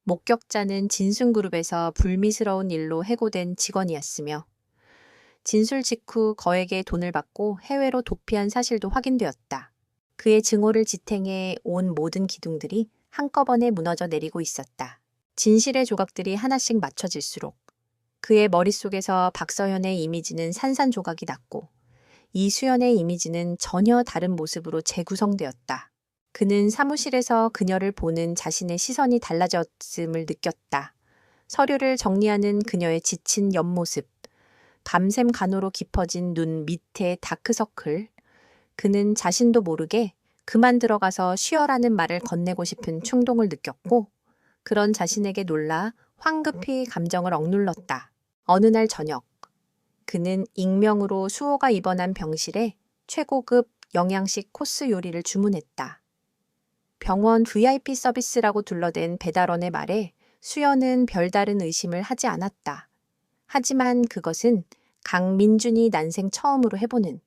목격자는 진순그룹에서 불미스러운 일로 해고된 직원이었으며 진술 직후 거액의 돈을 받고 해외로 도피한 사실도 확인되었다. 그의 증오를 지탱해 온 모든 기둥들이 한꺼번에 무너져 내리고 있었다. 진실의 조각들이 하나씩 맞춰질수록 그의 머릿속에서 박서연의 이미지는 산산조각이 났고 이수연의 이미지는 전혀 다른 모습으로 재구성되었다. 그는 사무실에서 그녀를 보는 자신의 시선이 달라졌음을 느꼈다. 서류를 정리하는 그녀의 지친 옆모습, 밤샘 간호로 깊어진 눈 밑에 다크서클, 그는 자신도 모르게 그만 들어가서 쉬어라는 말을 건네고 싶은 충동을 느꼈고 그런 자신에게 놀라 황급히 감정을 억눌렀다. 어느 날 저녁, 그는 익명으로 수호가 입원한 병실에 최고급 영양식 코스 요리를 주문했다. 병원 VIP 서비스라고 둘러댄 배달원의 말에 수연은 별다른 의심을 하지 않았다. 하지만 그것은 강민준이 난생 처음으로 해보는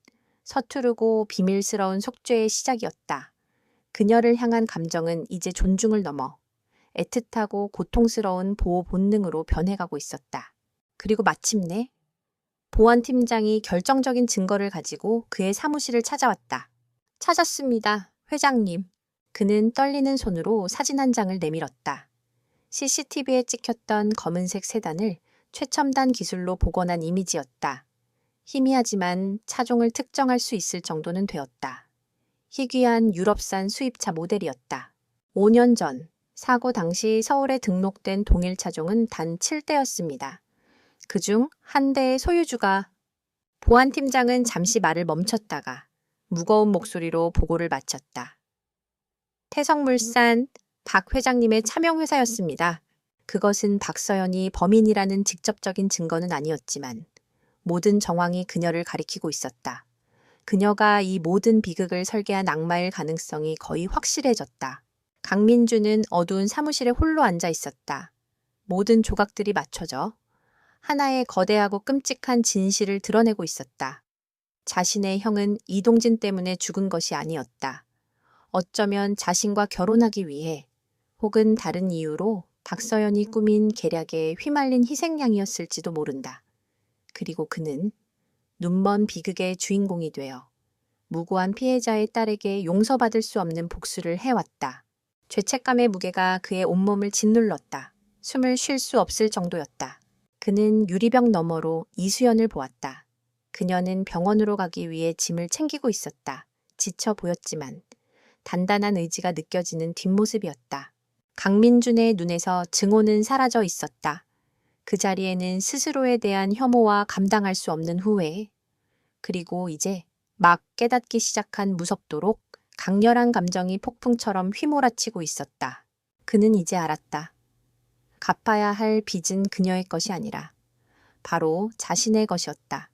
서투르고 비밀스러운 속죄의 시작이었다. 그녀를 향한 감정은 이제 존중을 넘어 애틋하고 고통스러운 보호 본능으로 변해가고 있었다. 그리고 마침내 보안팀장이 결정적인 증거를 가지고 그의 사무실을 찾아왔다. 찾았습니다, 회장님. 그는 떨리는 손으로 사진 한 장을 내밀었다. CCTV에 찍혔던 검은색 세단을 최첨단 기술로 복원한 이미지였다. 희미하지만 차종을 특정할 수 있을 정도는 되었다. 희귀한 유럽산 수입차 모델이었다. 5년 전 사고 당시 서울에 등록된 동일 차종은 단 7대였습니다. 그중 한 대의 소유주가 보안팀장은 잠시 말을 멈췄다가 무거운 목소리로 보고를 마쳤다. 태성물산 박 회장님의 차명회사였습니다. 그것은 박서연이 범인이라는 직접적인 증거는 아니었지만 모든 정황이 그녀를 가리키고 있었다. 그녀가 이 모든 비극을 설계한 악마일 가능성이 거의 확실해졌다. 강민주는 어두운 사무실에 홀로 앉아 있었다. 모든 조각들이 맞춰져 하나의 거대하고 끔찍한 진실을 드러내고 있었다. 자신의 형은 이동진 때문에 죽은 것이 아니었다. 어쩌면 자신과 결혼하기 위해 혹은 다른 이유로 박서연이 꾸민 계략에 휘말린 희생양이었을지도 모른다. 그리고 그는 눈먼 비극의 주인공이 되어 무고한 피해자의 딸에게 용서받을 수 없는 복수를 해왔다. 죄책감의 무게가 그의 온몸을 짓눌렀다. 숨을 쉴 수 없을 정도였다. 그는 유리병 너머로 이수연을 보았다. 그녀는 병원으로 가기 위해 짐을 챙기고 있었다. 지쳐 보였지만 단단한 의지가 느껴지는 뒷모습이었다. 강민준의 눈에서 증오는 사라져 있었다. 그 자리에는 스스로에 대한 혐오와 감당할 수 없는 후회, 그리고 이제 막 깨닫기 시작한 무섭도록 강렬한 감정이 폭풍처럼 휘몰아치고 있었다. 그는 이제 알았다. 갚아야 할 빚은 그녀의 것이 아니라 바로 자신의 것이었다.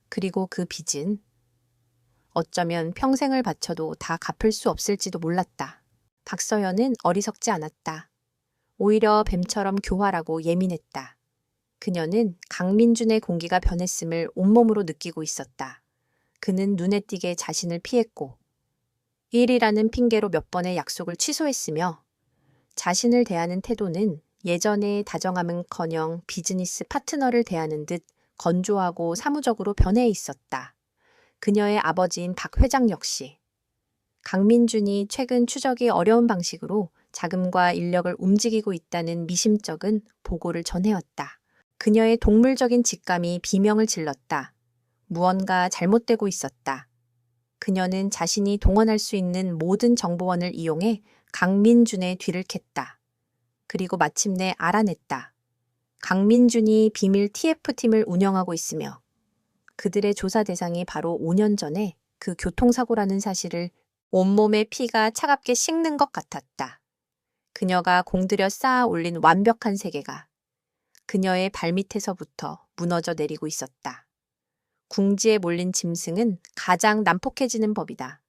그리고 그 빚은 어쩌면 평생을 바쳐도 다 갚을 수 없을지도 몰랐다. 박서연은 어리석지 않았다. 오히려 뱀처럼 교활하고 예민했다. 그녀는 강민준의 공기가 변했음을 온몸으로 느끼고 있었다. 그는 눈에 띄게 자신을 피했고 일이라는 핑계로 몇 번의 약속을 취소했으며 자신을 대하는 태도는 예전의 다정함은커녕 비즈니스 파트너를 대하는 듯 건조하고 사무적으로 변해 있었다. 그녀의 아버지인 박 회장 역시 강민준이 최근 추적이 어려운 방식으로 자금과 인력을 움직이고 있다는 미심쩍은 보고를 전해왔다. 그녀의 동물적인 직감이 비명을 질렀다. 무언가 잘못되고 있었다. 그녀는 자신이 동원할 수 있는 모든 정보원을 이용해 강민준의 뒤를 캤다. 그리고 마침내 알아냈다. 강민준이 비밀 TF팀을 운영하고 있으며 그들의 조사 대상이 바로 5년 전에 그 교통사고라는 사실을 온몸의 피가 차갑게 식는 것 같았다. 그녀가 공들여 쌓아 올린 완벽한 세계가 그녀의 발밑에서부터 무너져 내리고 있었다. 궁지에 몰린 짐승은 가장 난폭해지는 법이다.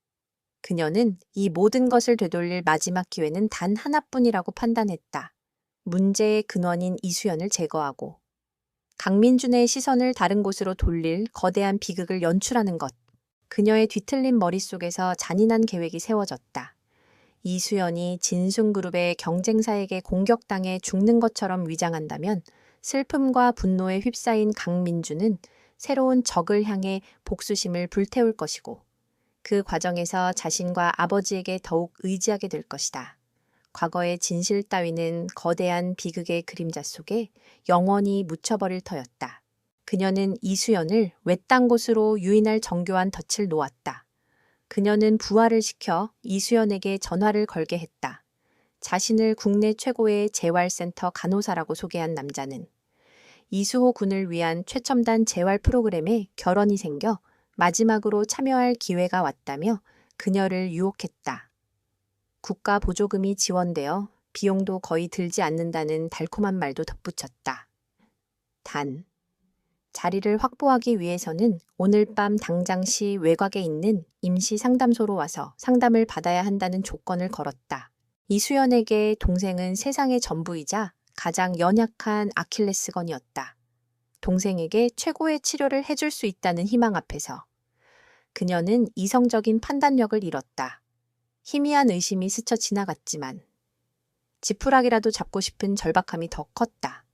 그녀는 이 모든 것을 되돌릴 마지막 기회는 단 하나뿐이라고 판단했다. 문제의 근원인 이수연을 제거하고 강민준의 시선을 다른 곳으로 돌릴 거대한 비극을 연출하는 것. 그녀의 뒤틀린 머릿속에서 잔인한 계획이 세워졌다. 이수연이 진순그룹의 경쟁사에게 공격당해 죽는 것처럼 위장한다면 슬픔과 분노에 휩싸인 강민준은 새로운 적을 향해 복수심을 불태울 것이고 그 과정에서 자신과 아버지에게 더욱 의지하게 될 것이다. 과거의 진실 따위는 거대한 비극의 그림자 속에 영원히 묻혀버릴 터였다. 그녀는 이수연을 외딴 곳으로 유인할 정교한 덫을 놓았다. 그녀는 부하를 시켜 이수연에게 전화를 걸게 했다. 자신을 국내 최고의 재활센터 간호사라고 소개한 남자는 이수호 군을 위한 최첨단 재활 프로그램에 결혼이 생겨 마지막으로 참여할 기회가 왔다며 그녀를 유혹했다. 국가 보조금이 지원되어 비용도 거의 들지 않는다는 달콤한 말도 덧붙였다. 단, 자리를 확보하기 위해서는 오늘 밤 당장시 외곽에 있는 임시 상담소로 와서 상담을 받아야 한다는 조건을 걸었다. 이수연에게 동생은 세상의 전부이자 가장 연약한 아킬레스건이었다. 동생에게 최고의 치료를 해줄 수 있다는 희망 앞에서 그녀는 이성적인 판단력을 잃었다. 희미한 의심이 스쳐 지나갔지만 지푸라기라도 잡고 싶은 절박함이 더 컸다.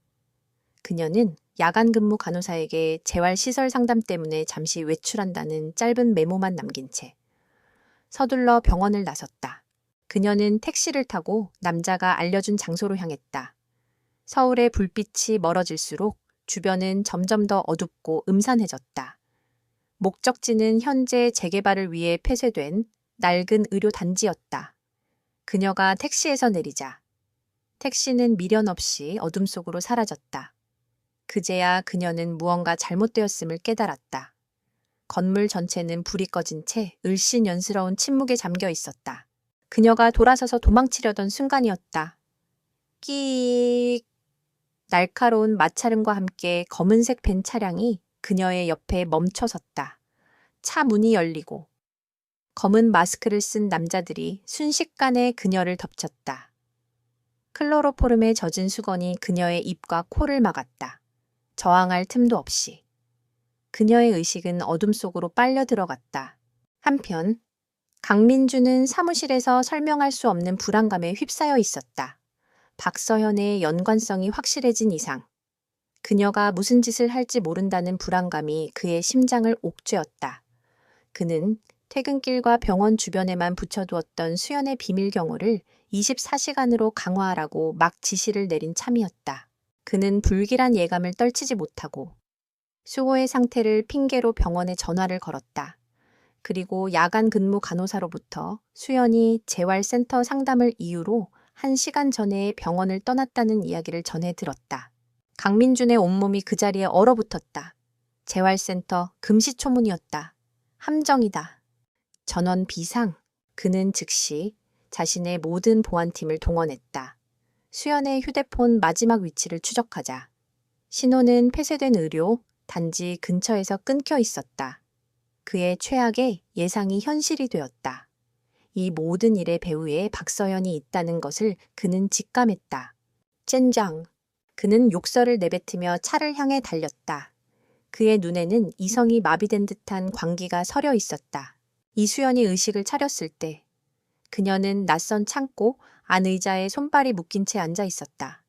그녀는 야간 근무 간호사에게 재활시설 상담 때문에 잠시 외출한다는 짧은 메모만 남긴 채 서둘러 병원을 나섰다. 그녀는 택시를 타고 남자가 알려준 장소로 향했다. 서울의 불빛이 멀어질수록 주변은 점점 더 어둡고 음산해졌다. 목적지는 현재 재개발을 위해 폐쇄된 낡은 의료 단지였다. 그녀가 택시에서 내리자 택시는 미련 없이 어둠 속으로 사라졌다. 그제야 그녀는 무언가 잘못되었음을 깨달았다. 건물 전체는 불이 꺼진 채 을씨년스러운 침묵에 잠겨 있었다. 그녀가 돌아서서 도망치려던 순간이었다. 끼익. 날카로운 마찰음과 함께 검은색 벤 차량이 그녀의 옆에 멈춰 섰다. 차 문이 열리고 검은 마스크를 쓴 남자들이 순식간에 그녀를 덮쳤다. 클로로포름에 젖은 수건이 그녀의 입과 코를 막았다. 저항할 틈도 없이. 그녀의 의식은 어둠 속으로 빨려 들어갔다. 한편 강민주는 사무실에서 설명할 수 없는 불안감에 휩싸여 있었다. 박서연의 연관성이 확실해진 이상 그녀가 무슨 짓을 할지 모른다는 불안감이 그의 심장을 옥죄었다. 그는 퇴근길과 병원 주변에만 붙여두었던 수연의 비밀 경호를 24시간으로 강화하라고 막 지시를 내린 참이었다. 그는 불길한 예감을 떨치지 못하고 수호의 상태를 핑계로 병원에 전화를 걸었다. 그리고 야간 근무 간호사로부터 수연이 재활센터 상담을 이유로 1시간 전에 병원을 떠났다는 이야기를 전해 들었다. 강민준의 온몸이 그 자리에 얼어붙었다. 재활센터 금시초문이었다. 함정이다. 전원 비상. 그는 즉시 자신의 모든 보안팀을 동원했다. 수연의 휴대폰 마지막 위치를 추적하자. 신호는 폐쇄된 의료, 단지 근처에서 끊겨 있었다. 그의 최악의 예상이 현실이 되었다. 이 모든 일의 배후에 박서연이 있다는 것을 그는 직감했다. 젠장. 그는 욕설을 내뱉으며 차를 향해 달렸다. 그의 눈에는 이성이 마비된 듯한 광기가 서려 있었다. 이수연이 의식을 차렸을 때 그녀는 낯선 창고 안 의자에 손발이 묶인 채 앉아 있었다.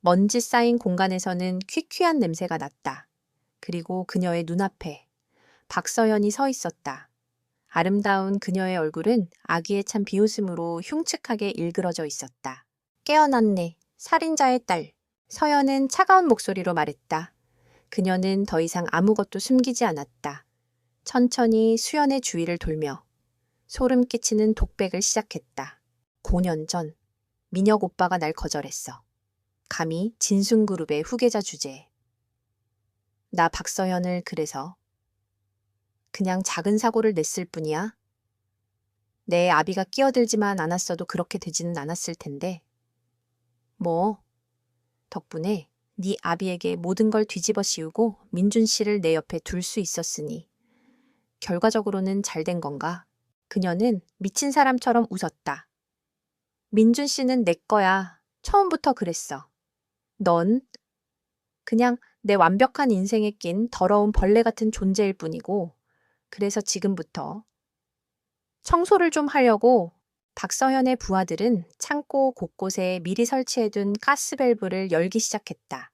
먼지 쌓인 공간에서는 퀴퀴한 냄새가 났다. 그리고 그녀의 눈앞에 박서연이 서 있었다. 아름다운 그녀의 얼굴은 아기에 찬 비웃음으로 흉측하게 일그러져 있었다. 깨어났네. 살인자의 딸. 서연은 차가운 목소리로 말했다. 그녀는 더 이상 아무것도 숨기지 않았다. 천천히 수연의 주위를 돌며 소름 끼치는 독백을 시작했다. 5년 전 민혁 오빠가 날 거절했어. 감히 진순그룹의 후계자 주제에. 나 박서연을 그래서 그냥 작은 사고를 냈을 뿐이야. 내 아비가 끼어들지만 않았어도 그렇게 되지는 않았을 텐데. 뭐 덕분에 네 아비에게 모든 걸 뒤집어 씌우고 민준 씨를 내 옆에 둘 수 있었으니 결과적으로는 잘 된 건가? 그녀는 미친 사람처럼 웃었다. 민준 씨는 내 거야. 처음부터 그랬어. 넌 그냥 내 완벽한 인생에 낀 더러운 벌레 같은 존재일 뿐이고, 그래서 지금부터 청소를 좀 하려고 박서현의 부하들은 창고 곳곳에 미리 설치해둔 가스밸브를 열기 시작했다.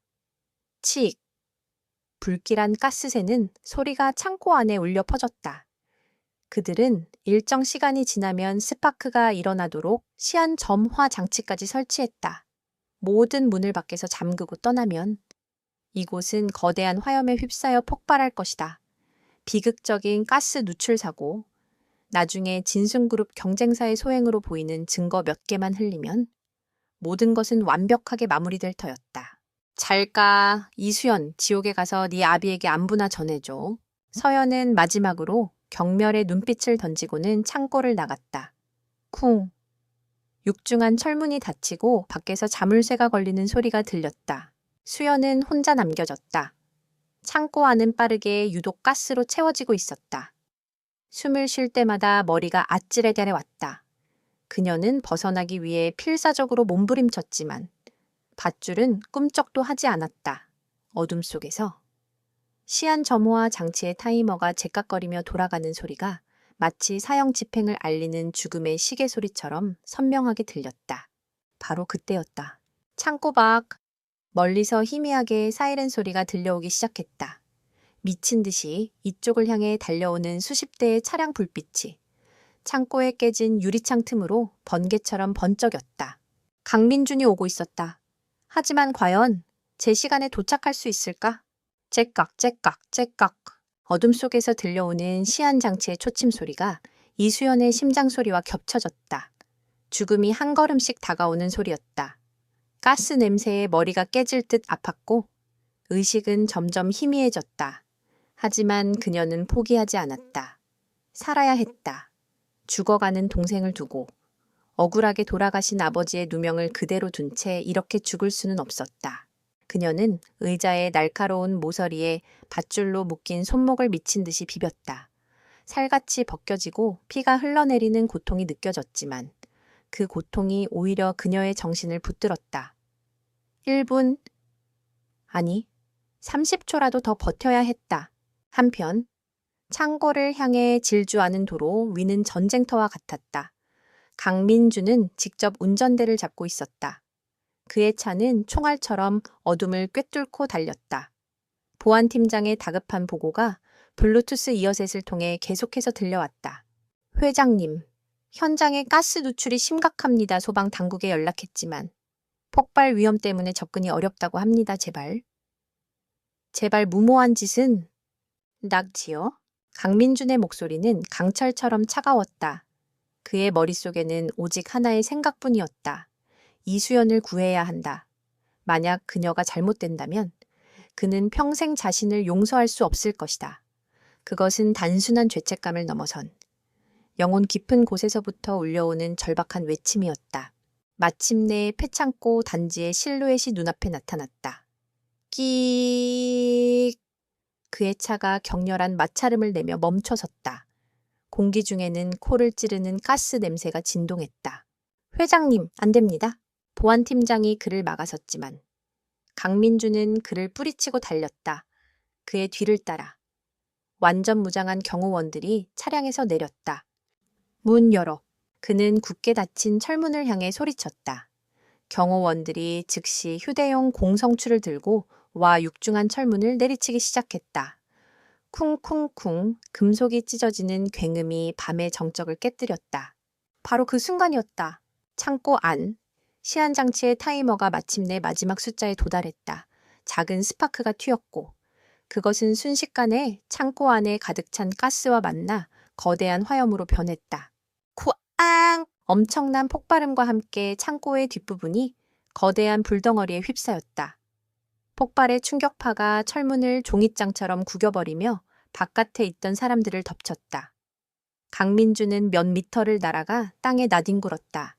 칙! 불길한 가스새는 소리가 창고 안에 울려 퍼졌다. 그들은 일정 시간이 지나면 스파크가 일어나도록 시한 점화 장치까지 설치했다. 모든 문을 밖에서 잠그고 떠나면 이곳은 거대한 화염에 휩싸여 폭발할 것이다. 비극적인 가스 누출 사고, 나중에 진순그룹 경쟁사의 소행으로 보이는 증거 몇 개만 흘리면 모든 것은 완벽하게 마무리될 터였다. 잘 가. 이수연, 지옥에 가서 네 아비에게 안부나 전해줘. 서연은 마지막으로 경멸의 눈빛을 던지고는 창고를 나갔다. 쿵. 육중한 철문이 닫히고 밖에서 자물쇠가 걸리는 소리가 들렸다. 수연은 혼자 남겨졌다. 창고 안은 빠르게 유독 가스로 채워지고 있었다. 숨을 쉴 때마다 머리가 아찔해달해 왔다. 그녀는 벗어나기 위해 필사적으로 몸부림쳤지만 밧줄은 꿈쩍도 하지 않았다. 어둠 속에서 시한 점호와 장치의 타이머가 제깍거리며 돌아가는 소리가 마치 사형 집행을 알리는 죽음의 시계 소리처럼 선명하게 들렸다. 바로 그때였다. 창고 밖 멀리서 희미하게 사이렌 소리가 들려오기 시작했다. 미친 듯이 이쪽을 향해 달려오는 수십 대의 차량 불빛이 창고에 깨진 유리창 틈으로 번개처럼 번쩍였다. 강민준이 오고 있었다. 하지만 과연 제 시간에 도착할 수 있을까? 째깍 째깍 째깍. 어둠 속에서 들려오는 시한 장치의 초침 소리가 이수연의 심장 소리와 겹쳐졌다. 죽음이 한 걸음씩 다가오는 소리였다. 가스 냄새에 머리가 깨질 듯 아팠고 의식은 점점 희미해졌다. 하지만 그녀는 포기하지 않았다. 살아야 했다. 죽어가는 동생을 두고 억울하게 돌아가신 아버지의 누명을 그대로 둔 채 이렇게 죽을 수는 없었다. 그녀는 의자의 날카로운 모서리에 밧줄로 묶인 손목을 미친 듯이 비볐다. 살같이 벗겨지고 피가 흘러내리는 고통이 느껴졌지만 그 고통이 오히려 그녀의 정신을 붙들었다. 1분, 아니 30초라도 더 버텨야 했다. 한편 창고를 향해 질주하는 도로 위는 전쟁터와 같았다. 강민주는 직접 운전대를 잡고 있었다. 그의 차는 총알처럼 어둠을 꿰뚫고 달렸다. 보안팀장의 다급한 보고가 블루투스 이어셋을 통해 계속해서 들려왔다. 회장님, 현장에 가스 누출이 심각합니다. 소방 당국에 연락했지만 폭발 위험 때문에 접근이 어렵다고 합니다. 제발 무모한 짓은 낙지요? 강민준의 목소리는 강철처럼 차가웠다. 그의 머릿속에는 오직 하나의 생각뿐이었다. 이수연을 구해야 한다. 만약 그녀가 잘못된다면 그는 평생 자신을 용서할 수 없을 것이다. 그것은 단순한 죄책감을 넘어선 영혼 깊은 곳에서부터 울려오는 절박한 외침이었다. 마침내 패창고 단지의 실루엣이 눈앞에 나타났다. 끼익! 그의 차가 격렬한 마찰음을 내며 멈춰섰다. 공기 중에는 코를 찌르는 가스 냄새가 진동했다. 회장님, 안 됩니다. 보안팀장이 그를 막아섰지만 강민주는 그를 뿌리치고 달렸다. 그의 뒤를 따라. 완전 무장한 경호원들이 차량에서 내렸다. 문 열어. 그는 굳게 닫힌 철문을 향해 소리쳤다. 경호원들이 즉시 휴대용 공성추를 들고 와 육중한 철문을 내리치기 시작했다. 쿵쿵쿵 금속이 찢어지는 굉음이 밤의 정적을 깨뜨렸다. 바로 그 순간이었다. 창고 안. 시한장치의 타이머가 마침내 마지막 숫자에 도달했다. 작은 스파크가 튀었고 그것은 순식간에 창고 안에 가득 찬 가스와 만나 거대한 화염으로 변했다. 쿠앙! 엄청난 폭발음과 함께 창고의 뒷부분이 거대한 불덩어리에 휩싸였다. 폭발의 충격파가 철문을 종잇장처럼 구겨버리며 바깥에 있던 사람들을 덮쳤다. 강민주는 몇 미터를 날아가 땅에 나뒹굴었다.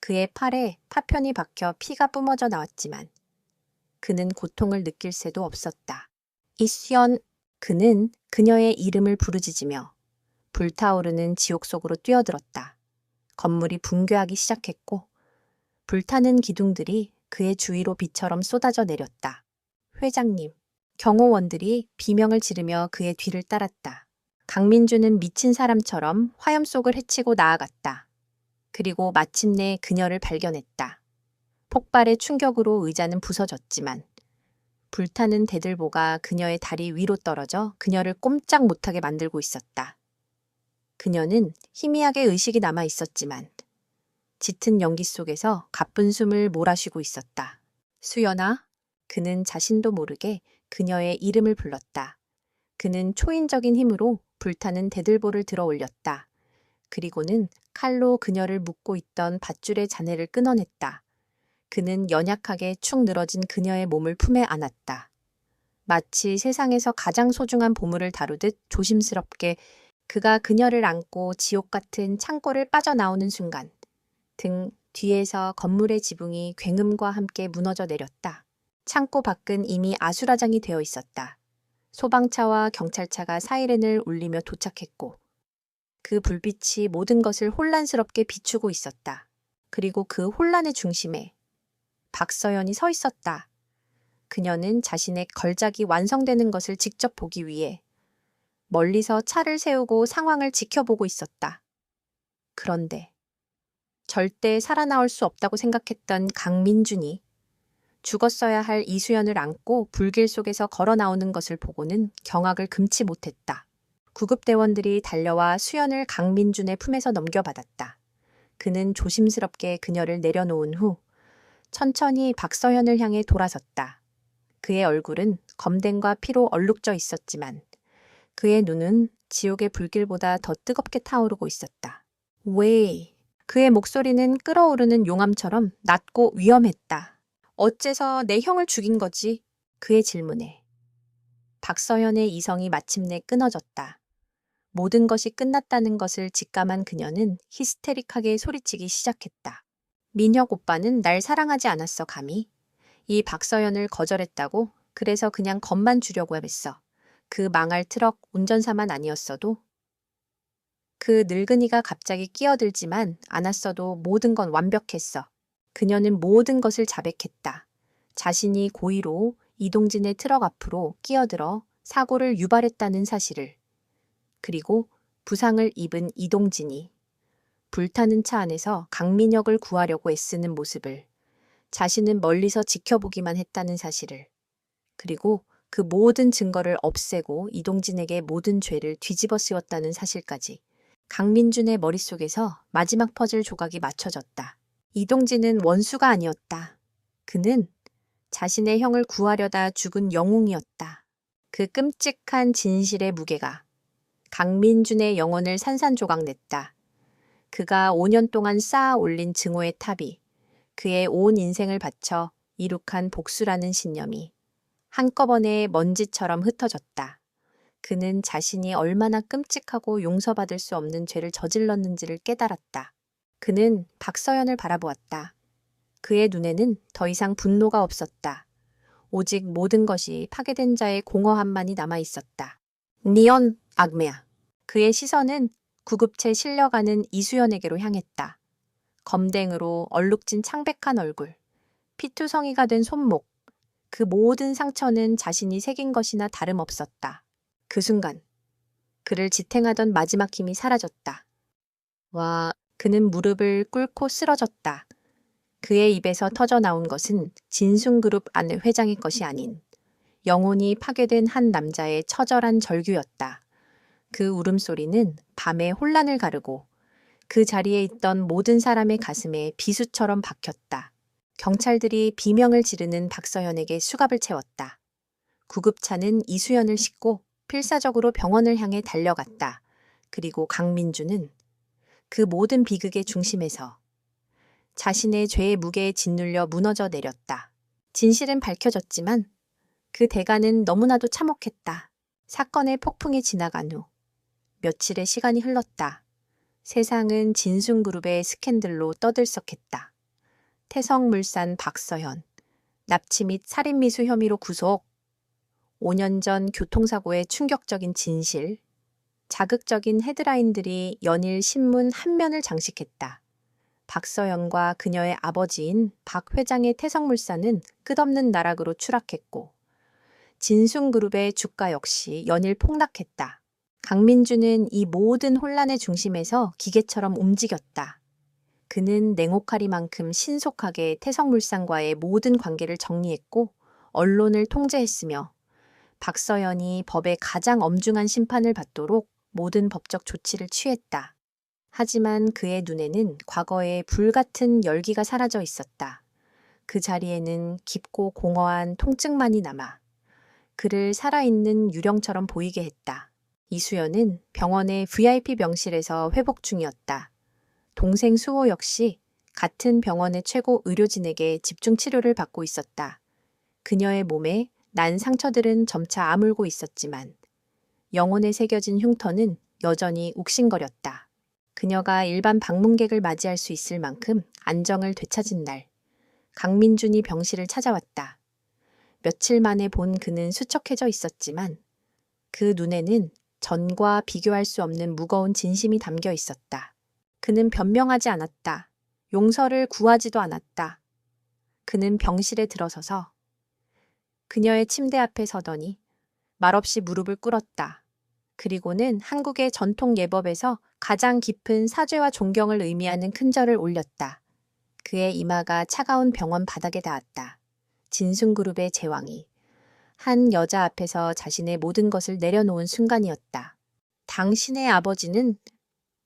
그의 팔에 파편이 박혀 피가 뿜어져 나왔지만 그는 고통을 느낄 새도 없었다. 이수연, 그는 그녀의 이름을 부르짖으며 불타오르는 지옥 속으로 뛰어들었다. 건물이 붕괴하기 시작했고 불타는 기둥들이 그의 주위로 비처럼 쏟아져 내렸다. 회장님, 경호원들이 비명을 지르며 그의 뒤를 따랐다. 강민주는 미친 사람처럼 화염 속을 헤치고 나아갔다. 그리고 마침내 그녀를 발견했다. 폭발의 충격으로 의자는 부서졌지만 불타는 대들보가 그녀의 다리 위로 떨어져 그녀를 꼼짝 못하게 만들고 있었다. 그녀는 희미하게 의식이 남아 있었지만 짙은 연기 속에서 가쁜 숨을 몰아쉬고 있었다. 수연아, 그는 자신도 모르게 그녀의 이름을 불렀다. 그는 초인적인 힘으로 불타는 대들보를 들어 올렸다. 그리고는 칼로 그녀를 묶고 있던 밧줄의 잔해를 끊어냈다. 그는 연약하게 축 늘어진 그녀의 몸을 품에 안았다. 마치 세상에서 가장 소중한 보물을 다루듯 조심스럽게 그가 그녀를 안고 지옥 같은 창고를 빠져나오는 순간 등 뒤에서 건물의 지붕이 굉음과 함께 무너져 내렸다. 창고 밖은 이미 아수라장이 되어 있었다. 소방차와 경찰차가 사이렌을 울리며 도착했고 그 불빛이 모든 것을 혼란스럽게 비추고 있었다. 그리고 그 혼란의 중심에 박서연이 서 있었다. 그녀는 자신의 걸작이 완성되는 것을 직접 보기 위해 멀리서 차를 세우고 상황을 지켜보고 있었다. 그런데 절대 살아나올 수 없다고 생각했던 강민준이 죽었어야 할 이수연을 안고 불길 속에서 걸어 나오는 것을 보고는 경악을 금치 못했다. 구급대원들이 달려와 수연을 강민준의 품에서 넘겨받았다. 그는 조심스럽게 그녀를 내려놓은 후 천천히 박서연을 향해 돌아섰다. 그의 얼굴은 검댕과 피로 얼룩져 있었지만 그의 눈은 지옥의 불길보다 더 뜨겁게 타오르고 있었다. 왜? 그의 목소리는 끓어오르는 용암처럼 낮고 위험했다. 어째서 내 형을 죽인 거지? 그의 질문에 박서연의 이성이 마침내 끊어졌다. 모든 것이 끝났다는 것을 직감한 그녀는 히스테릭하게 소리치기 시작했다. 민혁 오빠는 날 사랑하지 않았어, 감히. 이 박서연을 거절했다고? 그래서 그냥 겁만 주려고 했어. 그 망할 트럭 운전사만 아니었어도? 그 늙은이가 갑자기 끼어들지만 않았어도 모든 건 완벽했어. 그녀는 모든 것을 자백했다. 자신이 고의로 이동진의 트럭 앞으로 끼어들어 사고를 유발했다는 사실을. 그리고 부상을 입은 이동진이 불타는 차 안에서 강민혁을 구하려고 애쓰는 모습을 자신은 멀리서 지켜보기만 했다는 사실을. 그리고 그 모든 증거를 없애고 이동진에게 모든 죄를 뒤집어 씌웠다는 사실까지. 강민준의 머릿속에서 마지막 퍼즐 조각이 맞춰졌다. 이동진은 원수가 아니었다. 그는 자신의 형을 구하려다 죽은 영웅이었다. 그 끔찍한 진실의 무게가 강민준의 영혼을 산산조각냈다. 그가 5년 동안 쌓아 올린 증오의 탑이 그의 온 인생을 바쳐 이룩한 복수라는 신념이 한꺼번에 먼지처럼 흩어졌다. 그는 자신이 얼마나 끔찍하고 용서받을 수 없는 죄를 저질렀는지를 깨달았다. 그는 박서연을 바라보았다. 그의 눈에는 더 이상 분노가 없었다. 오직 모든 것이 파괴된 자의 공허함만이 남아 있었다. 니언 악매야. 그의 시선은 구급체 실려가는 이수연에게로 향했다. 검댕으로 얼룩진 창백한 얼굴, 피투성이가 된 손목, 그 모든 상처는 자신이 새긴 것이나 다름없었다. 그 순간 그를 지탱하던 마지막 힘이 사라졌다. 와, 그는 무릎을 꿇고 쓰러졌다. 그의 입에서 터져 나온 것은 진순그룹 안의 회장의 것이 아닌 영혼이 파괴된 한 남자의 처절한 절규였다. 그 울음소리는 밤의 혼란을 가르고 그 자리에 있던 모든 사람의 가슴에 비수처럼 박혔다. 경찰들이 비명을 지르는 박서연에게 수갑을 채웠다. 구급차는 이수연을 싣고 필사적으로 병원을 향해 달려갔다. 그리고 강민주는 그 모든 비극의 중심에서 자신의 죄의 무게에 짓눌려 무너져 내렸다. 진실은 밝혀졌지만 그 대가는 너무나도 참혹했다. 사건의 폭풍이 지나간 후 며칠의 시간이 흘렀다. 세상은 진순그룹의 스캔들로 떠들썩했다. 태성물산 박서연, 납치 및 살인미수 혐의로 구속, 5년 전 교통사고의 충격적인 진실, 자극적인 헤드라인들이 연일 신문 한 면을 장식했다. 박서연과 그녀의 아버지인 박 회장의 태성물산은 끝없는 나락으로 추락했고 진순그룹의 주가 역시 연일 폭락했다. 강민주는 이 모든 혼란의 중심에서 기계처럼 움직였다. 그는 냉혹하리만큼 신속하게 태성물산과의 모든 관계를 정리했고 언론을 통제했으며 박서연이 법의 가장 엄중한 심판을 받도록 모든 법적 조치를 취했다. 하지만 그의 눈에는 과거의 불같은 열기가 사라져 있었다. 그 자리에는 깊고 공허한 통증만이 남아 그를 살아있는 유령처럼 보이게 했다. 이수연은 병원의 VIP 병실에서 회복 중이었다. 동생 수호 역시 같은 병원의 최고 의료진에게 집중 치료를 받고 있었다. 그녀의 몸에 난 상처들은 점차 아물고 있었지만 영혼에 새겨진 흉터는 여전히 욱신거렸다. 그녀가 일반 방문객을 맞이할 수 있을 만큼 안정을 되찾은 날, 강민준이 병실을 찾아왔다. 며칠 만에 본 그는 수척해져 있었지만 그 눈에는 전과 비교할 수 없는 무거운 진심이 담겨 있었다. 그는 변명하지 않았다. 용서를 구하지도 않았다. 그는 병실에 들어서서 그녀의 침대 앞에 서더니 말없이 무릎을 꿇었다. 그리고는 한국의 전통 예법에서 가장 깊은 사죄와 존경을 의미하는 큰절을 올렸다. 그의 이마가 차가운 병원 바닥에 닿았다. 진순그룹의 제왕이 한 여자 앞에서 자신의 모든 것을 내려놓은 순간이었다. 당신의 아버지는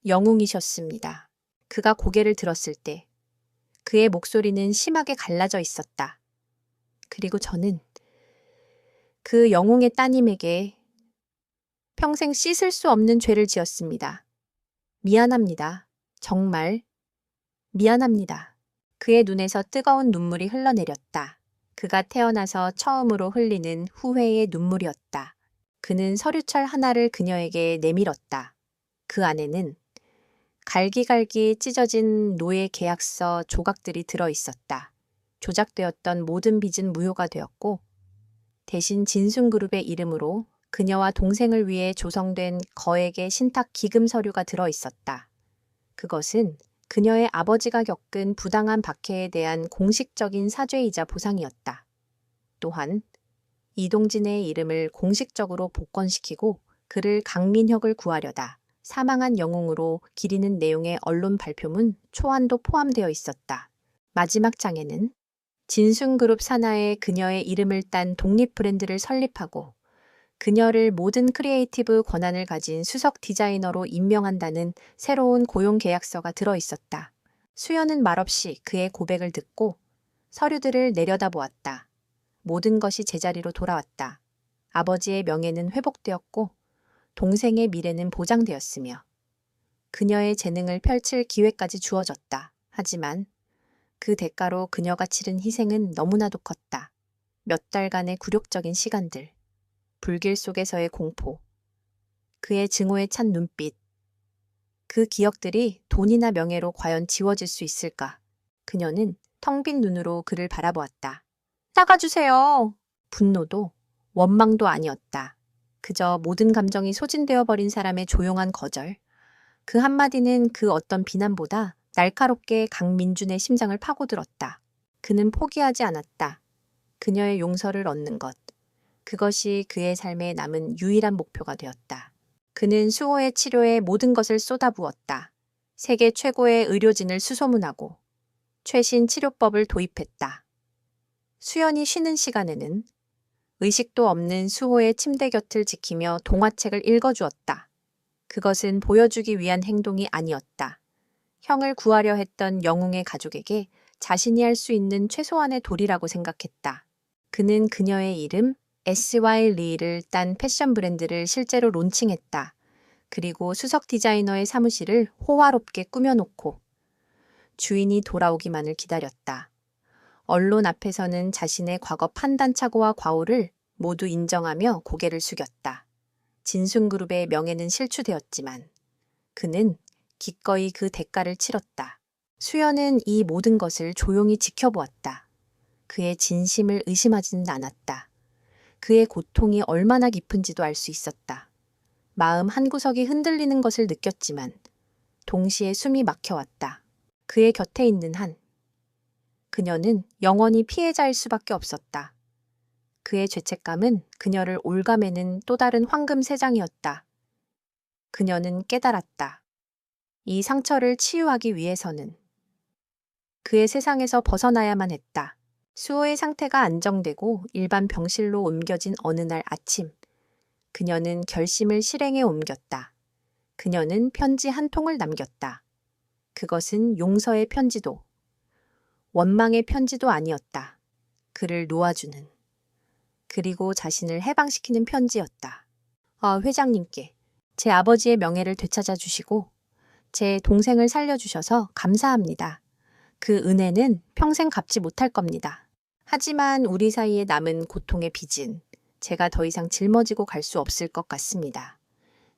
영웅이셨습니다. 그가 고개를 들었을 때 그의 목소리는 심하게 갈라져 있었다. 그리고 저는 그 영웅의 따님에게 평생 씻을 수 없는 죄를 지었습니다. 미안합니다. 정말 미안합니다. 그의 눈에서 뜨거운 눈물이 흘러내렸다. 그가 태어나서 처음으로 흘리는 후회의 눈물이었다. 그는 서류철 하나를 그녀에게 내밀었다. 그 안에는 갈기갈기 찢어진 노예 계약서 조각들이 들어 있었다. 조작되었던 모든 빚은 무효가 되었고 대신 진순그룹의 이름으로 그녀와 동생을 위해 조성된 거액의 신탁 기금 서류가 들어 있었다. 그것은 그녀의 아버지가 겪은 부당한 박해에 대한 공식적인 사죄이자 보상이었다. 또한 이동진의 이름을 공식적으로 복권시키고 그를 강민혁을 구하려다 사망한 영웅으로 기리는 내용의 언론 발표문 초안도 포함되어 있었다. 마지막 장에는 진순그룹 산하에 그녀의 이름을 딴 독립 브랜드를 설립하고 그녀를 모든 크리에이티브 권한을 가진 수석 디자이너로 임명한다는 새로운 고용 계약서가 들어 있었다. 수연은 말없이 그의 고백을 듣고 서류들을 내려다보았다. 모든 것이 제자리로 돌아왔다. 아버지의 명예는 회복되었고 동생의 미래는 보장되었으며 그녀의 재능을 펼칠 기회까지 주어졌다. 하지만 그 대가로 그녀가 치른 희생은 너무나도 컸다. 몇 달간의 굴욕적인 시간들. 불길 속에서의 공포, 그의 증오에 찬 눈빛. 그 기억들이 돈이나 명예로 과연 지워질 수 있을까? 그녀는 텅 빈 눈으로 그를 바라보았다. 나가주세요. 분노도 원망도 아니었다. 그저 모든 감정이 소진되어 버린 사람의 조용한 거절. 그 한마디는 그 어떤 비난보다 날카롭게 강민준의 심장을 파고들었다. 그는 포기하지 않았다. 그녀의 용서를 얻는 것. 그것이 그의 삶에 남은 유일한 목표가 되었다. 그는 수호의 치료에 모든 것을 쏟아부었다. 세계 최고의 의료진을 수소문하고 최신 치료법을 도입했다. 수연이 쉬는 시간에는 의식도 없는 수호의 침대 곁을 지키며 동화책을 읽어주었다. 그것은 보여주기 위한 행동이 아니었다. 형을 구하려 했던 영웅의 가족에게 자신이 할 수 있는 최소한의 도리라고 생각했다. 그는 그녀의 이름 SY 리를 딴 패션 브랜드를 실제로 론칭했다. 그리고 수석 디자이너의 사무실을 호화롭게 꾸며놓고 주인이 돌아오기만을 기다렸다. 언론 앞에서는 자신의 과거 판단착오와 과오를 모두 인정하며 고개를 숙였다. 진순그룹의 명예는 실추되었지만 그는 기꺼이 그 대가를 치렀다. 수연은 이 모든 것을 조용히 지켜보았다. 그의 진심을 의심하지는 않았다. 그의 고통이 얼마나 깊은지도 알 수 있었다. 마음 한구석이 흔들리는 것을 느꼈지만 동시에 숨이 막혀왔다. 그의 곁에 있는 한. 그녀는 영원히 피해자일 수밖에 없었다. 그의 죄책감은 그녀를 올가매는 또 다른 황금 세장이었다. 그녀는 깨달았다. 이 상처를 치유하기 위해서는 그의 세상에서 벗어나야만 했다. 수호의 상태가 안정되고 일반 병실로 옮겨진 어느 날 아침, 그녀는 결심을 실행에 옮겼다. 그녀는 편지 한 통을 남겼다. 그것은 용서의 편지도, 원망의 편지도 아니었다. 그를 놓아주는, 그리고 자신을 해방시키는 편지였다. 회장님께 제 아버지의 명예를 되찾아 주시고 제 동생을 살려주셔서 감사합니다. 그 은혜는 평생 갚지 못할 겁니다. 하지만 우리 사이에 남은 고통의 빚은 제가 더 이상 짊어지고 갈 수 없을 것 같습니다.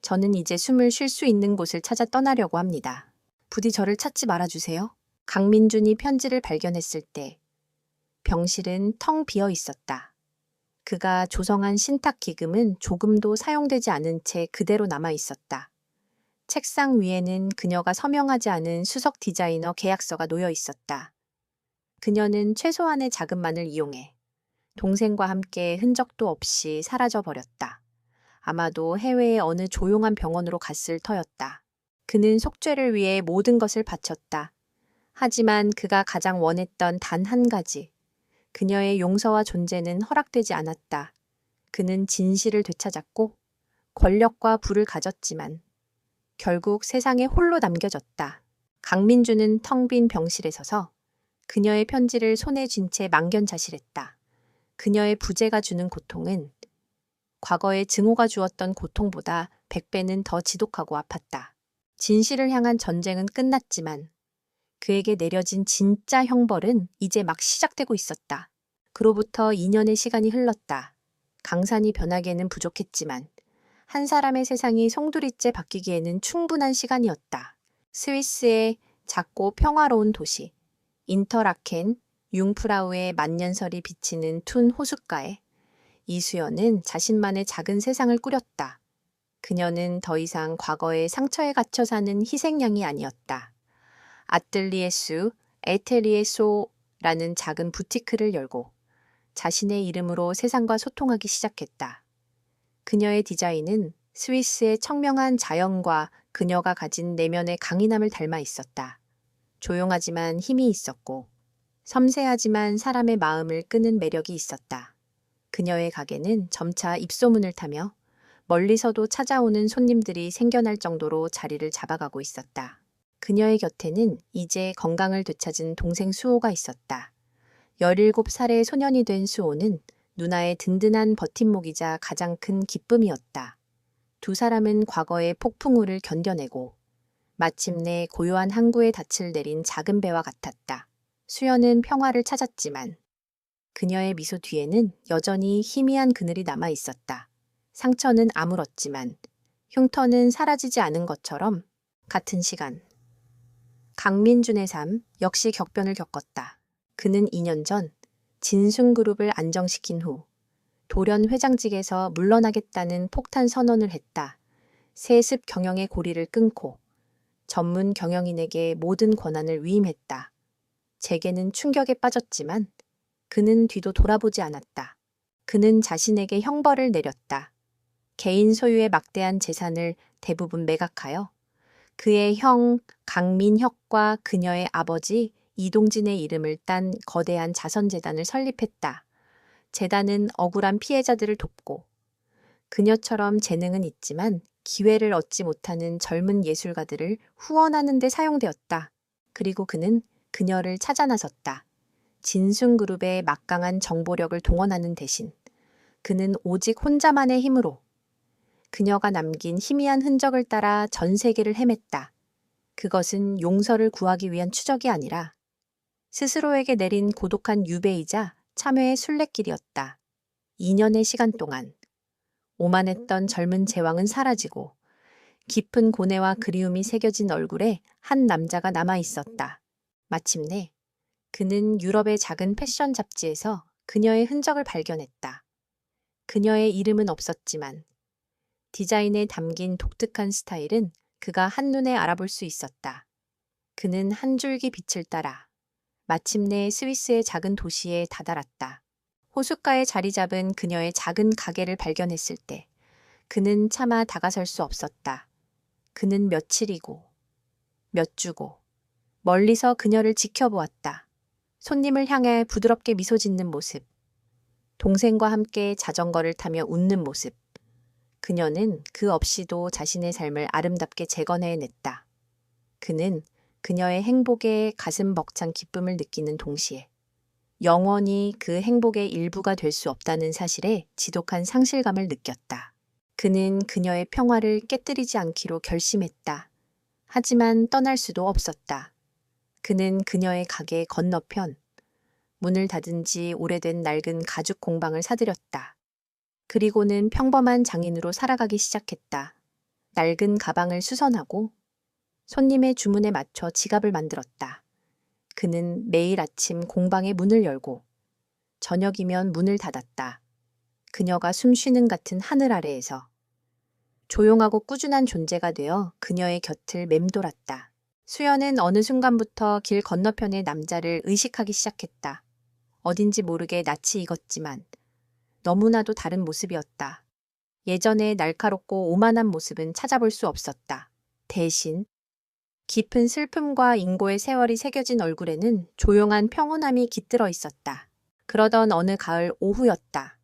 저는 이제 숨을 쉴 수 있는 곳을 찾아 떠나려고 합니다. 부디 저를 찾지 말아주세요. 강민준이 편지를 발견했을 때 병실은 텅 비어 있었다. 그가 조성한 신탁 기금은 조금도 사용되지 않은 채 그대로 남아 있었다. 책상 위에는 그녀가 서명하지 않은 수석 디자이너 계약서가 놓여 있었다. 그녀는 최소한의 자금만을 이용해 동생과 함께 흔적도 없이 사라져 버렸다. 아마도 해외의 어느 조용한 병원으로 갔을 터였다. 그는 속죄를 위해 모든 것을 바쳤다. 하지만 그가 가장 원했던 단 한 가지, 그녀의 용서와 존재는 허락되지 않았다. 그는 진실을 되찾았고 권력과 부를 가졌지만 결국 세상에 홀로 남겨졌다. 강민주는 텅 빈 병실에 서서 그녀의 편지를 손에 쥔 채 망견자실했다. 그녀의 부재가 주는 고통은 과거의 증오가 주었던 고통보다 100배는 더 지독하고 아팠다. 진실을 향한 전쟁은 끝났지만 그에게 내려진 진짜 형벌은 이제 막 시작되고 있었다. 그로부터 2년의 시간이 흘렀다. 강산이 변하기에는 부족했지만 한 사람의 세상이 송두리째 바뀌기에는 충분한 시간이었다. 스위스의 작고 평화로운 도시 인터라켄 융프라우의 만년설이 비치는 툰 호숫가에 이수연은 자신만의 작은 세상을 꾸렸다. 그녀는 더 이상 과거의 상처에 갇혀 사는 희생양이 아니었다. 아틀리에수 에테리에소라는 작은 부티크를 열고 자신의 이름으로 세상과 소통하기 시작했다. 그녀의 디자인은 스위스의 청명한 자연과 그녀가 가진 내면의 강인함을 닮아 있었다. 조용하지만 힘이 있었고 섬세하지만 사람의 마음을 끄는 매력이 있었다. 그녀의 가게는 점차 입소문을 타며 멀리서도 찾아오는 손님들이 생겨날 정도로 자리를 잡아가고 있었다. 그녀의 곁에는 이제 건강을 되찾은 동생 수호가 있었다. 17살의 소년이 된 수호는 누나의 든든한 버팀목이자 가장 큰 기쁨이었다. 두 사람은 과거의 폭풍우를 견뎌내고 마침내 고요한 항구에 닻을 내린 작은 배와 같았다. 수연은 평화를 찾았지만 그녀의 미소 뒤에는 여전히 희미한 그늘이 남아 있었다. 상처는 아물었지만 흉터는 사라지지 않은 것처럼 같은 시간. 강민준의 삶 역시 격변을 겪었다. 그는 2년 전 진순그룹을 안정시킨 후 돌연 회장직에서 물러나겠다는 폭탄 선언을 했다. 세습 경영의 고리를 끊고 전문 경영인에게 모든 권한을 위임했다. 재계는 충격에 빠졌지만 그는 뒤도 돌아보지 않았다. 그는 자신에게 형벌을 내렸다. 개인 소유의 막대한 재산을 대부분 매각하여 그의 형 강민혁과 그녀의 아버지 이동진의 이름을 딴 거대한 자선재단을 설립했다. 재단은 억울한 피해자들을 돕고 그녀처럼 재능은 있지만 기회를 얻지 못하는 젊은 예술가들을 후원하는 데 사용되었다. 그리고 그는 그녀를 찾아 나섰다. 진순그룹의 막강한 정보력을 동원하는 대신 그는 오직 혼자만의 힘으로 그녀가 남긴 희미한 흔적을 따라 전 세계를 헤맸다. 그것은 용서를 구하기 위한 추적이 아니라 스스로에게 내린 고독한 유배이자 참회의 순례길이었다. 2년의 시간 동안 오만했던 젊은 제왕은 사라지고 깊은 고뇌와 그리움이 새겨진 얼굴에 한 남자가 남아 있었다. 마침내 그는 유럽의 작은 패션 잡지에서 그녀의 흔적을 발견했다. 그녀의 이름은 없었지만 디자인에 담긴 독특한 스타일은 그가 한눈에 알아볼 수 있었다. 그는 한 줄기 빛을 따라 마침내 스위스의 작은 도시에 다다랐다. 호숫가에 자리 잡은 그녀의 작은 가게를 발견했을 때 그는 차마 다가설 수 없었다. 그는 며칠이고 몇 주고 멀리서 그녀를 지켜보았다. 손님을 향해 부드럽게 미소 짓는 모습, 동생과 함께 자전거를 타며 웃는 모습. 그녀는 그 없이도 자신의 삶을 아름답게 재건해냈다. 그는 그녀의 행복에 가슴 벅찬 기쁨을 느끼는 동시에 영원히 그 행복의 일부가 될 수 없다는 사실에 지독한 상실감을 느꼈다. 그는 그녀의 평화를 깨뜨리지 않기로 결심했다. 하지만 떠날 수도 없었다. 그는 그녀의 가게 건너편, 문을 닫은 지 오래된 낡은 가죽 공방을 사들였다. 그리고는 평범한 장인으로 살아가기 시작했다. 낡은 가방을 수선하고 손님의 주문에 맞춰 지갑을 만들었다. 그는 매일 아침 공방의 문을 열고 저녁이면 문을 닫았다. 그녀가 숨쉬는 같은 하늘 아래에서 조용하고 꾸준한 존재가 되어 그녀의 곁을 맴돌았다. 수연은 어느 순간부터 길 건너편의 남자를 의식하기 시작했다. 어딘지 모르게 낯이 익었지만 너무나도 다른 모습이었다. 예전의 날카롭고 오만한 모습은 찾아볼 수 없었다. 대신 깊은 슬픔과 인고의 세월이 새겨진 얼굴에는 조용한 평온함이 깃들어 있었다. 그러던 어느 가을 오후였다.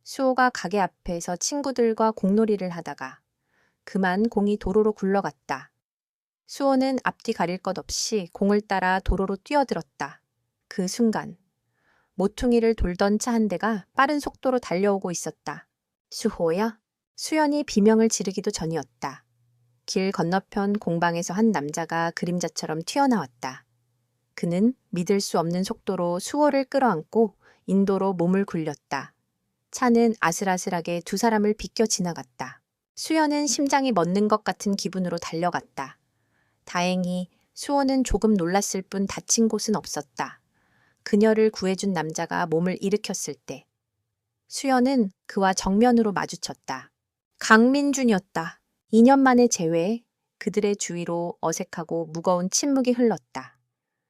수호가 가게 앞에서 친구들과 공놀이를 하다가 그만 공이 도로로 굴러갔다. 수호는 앞뒤 가릴 것 없이 공을 따라 도로로 뛰어들었다. 그 순간 모퉁이를 돌던 차 한 대가 빠른 속도로 달려오고 있었다. 수호야? 수연이 비명을 지르기도 전이었다. 길 건너편 공방에서 한 남자가 그림자처럼 튀어나왔다. 그는 믿을 수 없는 속도로 수호를 끌어안고 인도로 몸을 굴렸다. 차는 아슬아슬하게 두 사람을 비껴 지나갔다. 수연은 심장이 멎는 것 같은 기분으로 달려갔다. 다행히 수호는 조금 놀랐을 뿐 다친 곳은 없었다. 그녀를 구해준 남자가 몸을 일으켰을 때 수연은 그와 정면으로 마주쳤다. 강민준이었다. 2년 만의 재회에 그들의 주위로 어색하고 무거운 침묵이 흘렀다.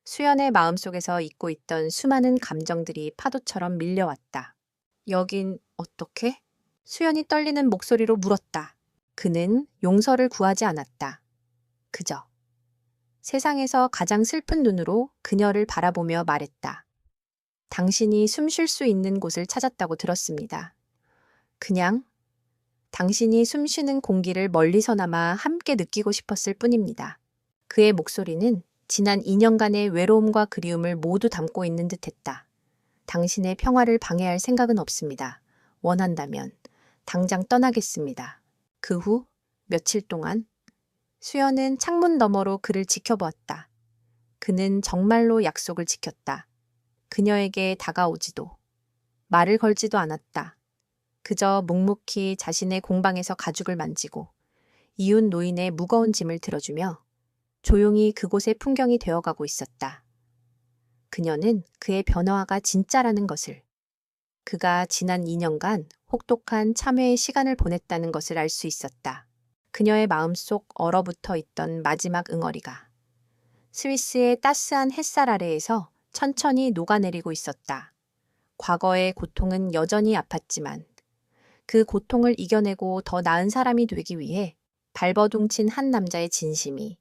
수연의 마음속에서 잊고 있던 수많은 감정들이 파도처럼 밀려왔다. 여긴 어떻게? 수연이 떨리는 목소리로 물었다. 그는 용서를 구하지 않았다. 그저 세상에서 가장 슬픈 눈으로 그녀를 바라보며 말했다. 당신이 숨 쉴 수 있는 곳을 찾았다고 들었습니다. 그냥 당신이 숨 쉬는 공기를 멀리서나마 함께 느끼고 싶었을 뿐입니다. 그의 목소리는 지난 2년간의 외로움과 그리움을 모두 담고 있는 듯했다. 당신의 평화를 방해할 생각은 없습니다. 원한다면 당장 떠나겠습니다. 그 후 며칠 동안 수연은 창문 너머로 그를 지켜보았다. 그는 정말로 약속을 지켰다. 그녀에게 다가오지도 말을 걸지도 않았다. 그저 묵묵히 자신의 공방에서 가죽을 만지고 이웃 노인의 무거운 짐을 들어주며 조용히 그곳의 풍경이 되어가고 있었다. 그녀는 그의 변화가 진짜라는 것을, 그가 지난 2년간 혹독한 참회의 시간을 보냈다는 것을 알 수 있었다. 그녀의 마음속 얼어붙어 있던 마지막 응어리가 스위스의 따스한 햇살 아래에서 천천히 녹아내리고 있었다. 과거의 고통은 여전히 아팠지만 그 고통을 이겨내고 더 나은 사람이 되기 위해 발버둥친 한 남자의 진심이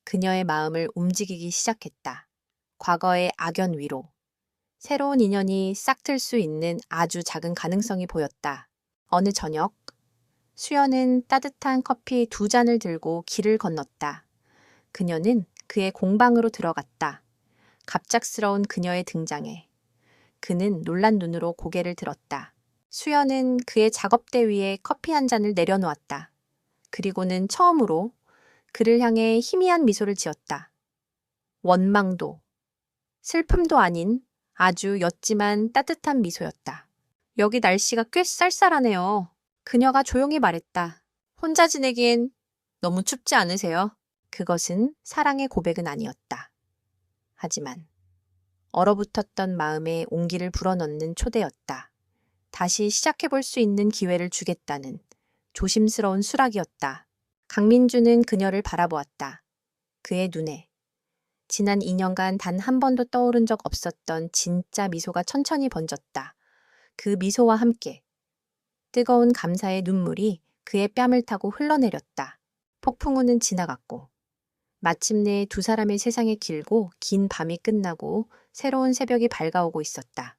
그녀의 마음을 움직이기 시작했다. 과거의 악연 위로 새로운 인연이 싹틀 수 있는 아주 작은 가능성이 보였다. 어느 저녁, 수연은 따뜻한 커피 2잔을 들고 길을 건넜다. 그녀는 그의 공방으로 들어갔다. 갑작스러운 그녀의 등장에 그는 놀란 눈으로 고개를 들었다. 수연은 그의 작업대 위에 커피 한 잔을 내려놓았다. 그리고는 처음으로 그를 향해 희미한 미소를 지었다. 원망도, 슬픔도 아닌 아주 옅지만 따뜻한 미소였다. 여기 날씨가 꽤 쌀쌀하네요. 그녀가 조용히 말했다. 혼자 지내기엔 너무 춥지 않으세요? 그것은 사랑의 고백은 아니었다. 하지만 얼어붙었던 마음에 온기를 불어넣는 초대였다. 다시 시작해볼 수 있는 기회를 주겠다는 조심스러운 수락이었다. 강민주는 그녀를 바라보았다. 그의 눈에 지난 2년간 단 한 번도 떠오른 적 없었던 진짜 미소가 천천히 번졌다. 그 미소와 함께 뜨거운 감사의 눈물이 그의 뺨을 타고 흘러내렸다. 폭풍우는 지나갔고 마침내 두 사람의 세상의 길고 긴 밤이 끝나고 새로운 새벽이 밝아오고 있었다.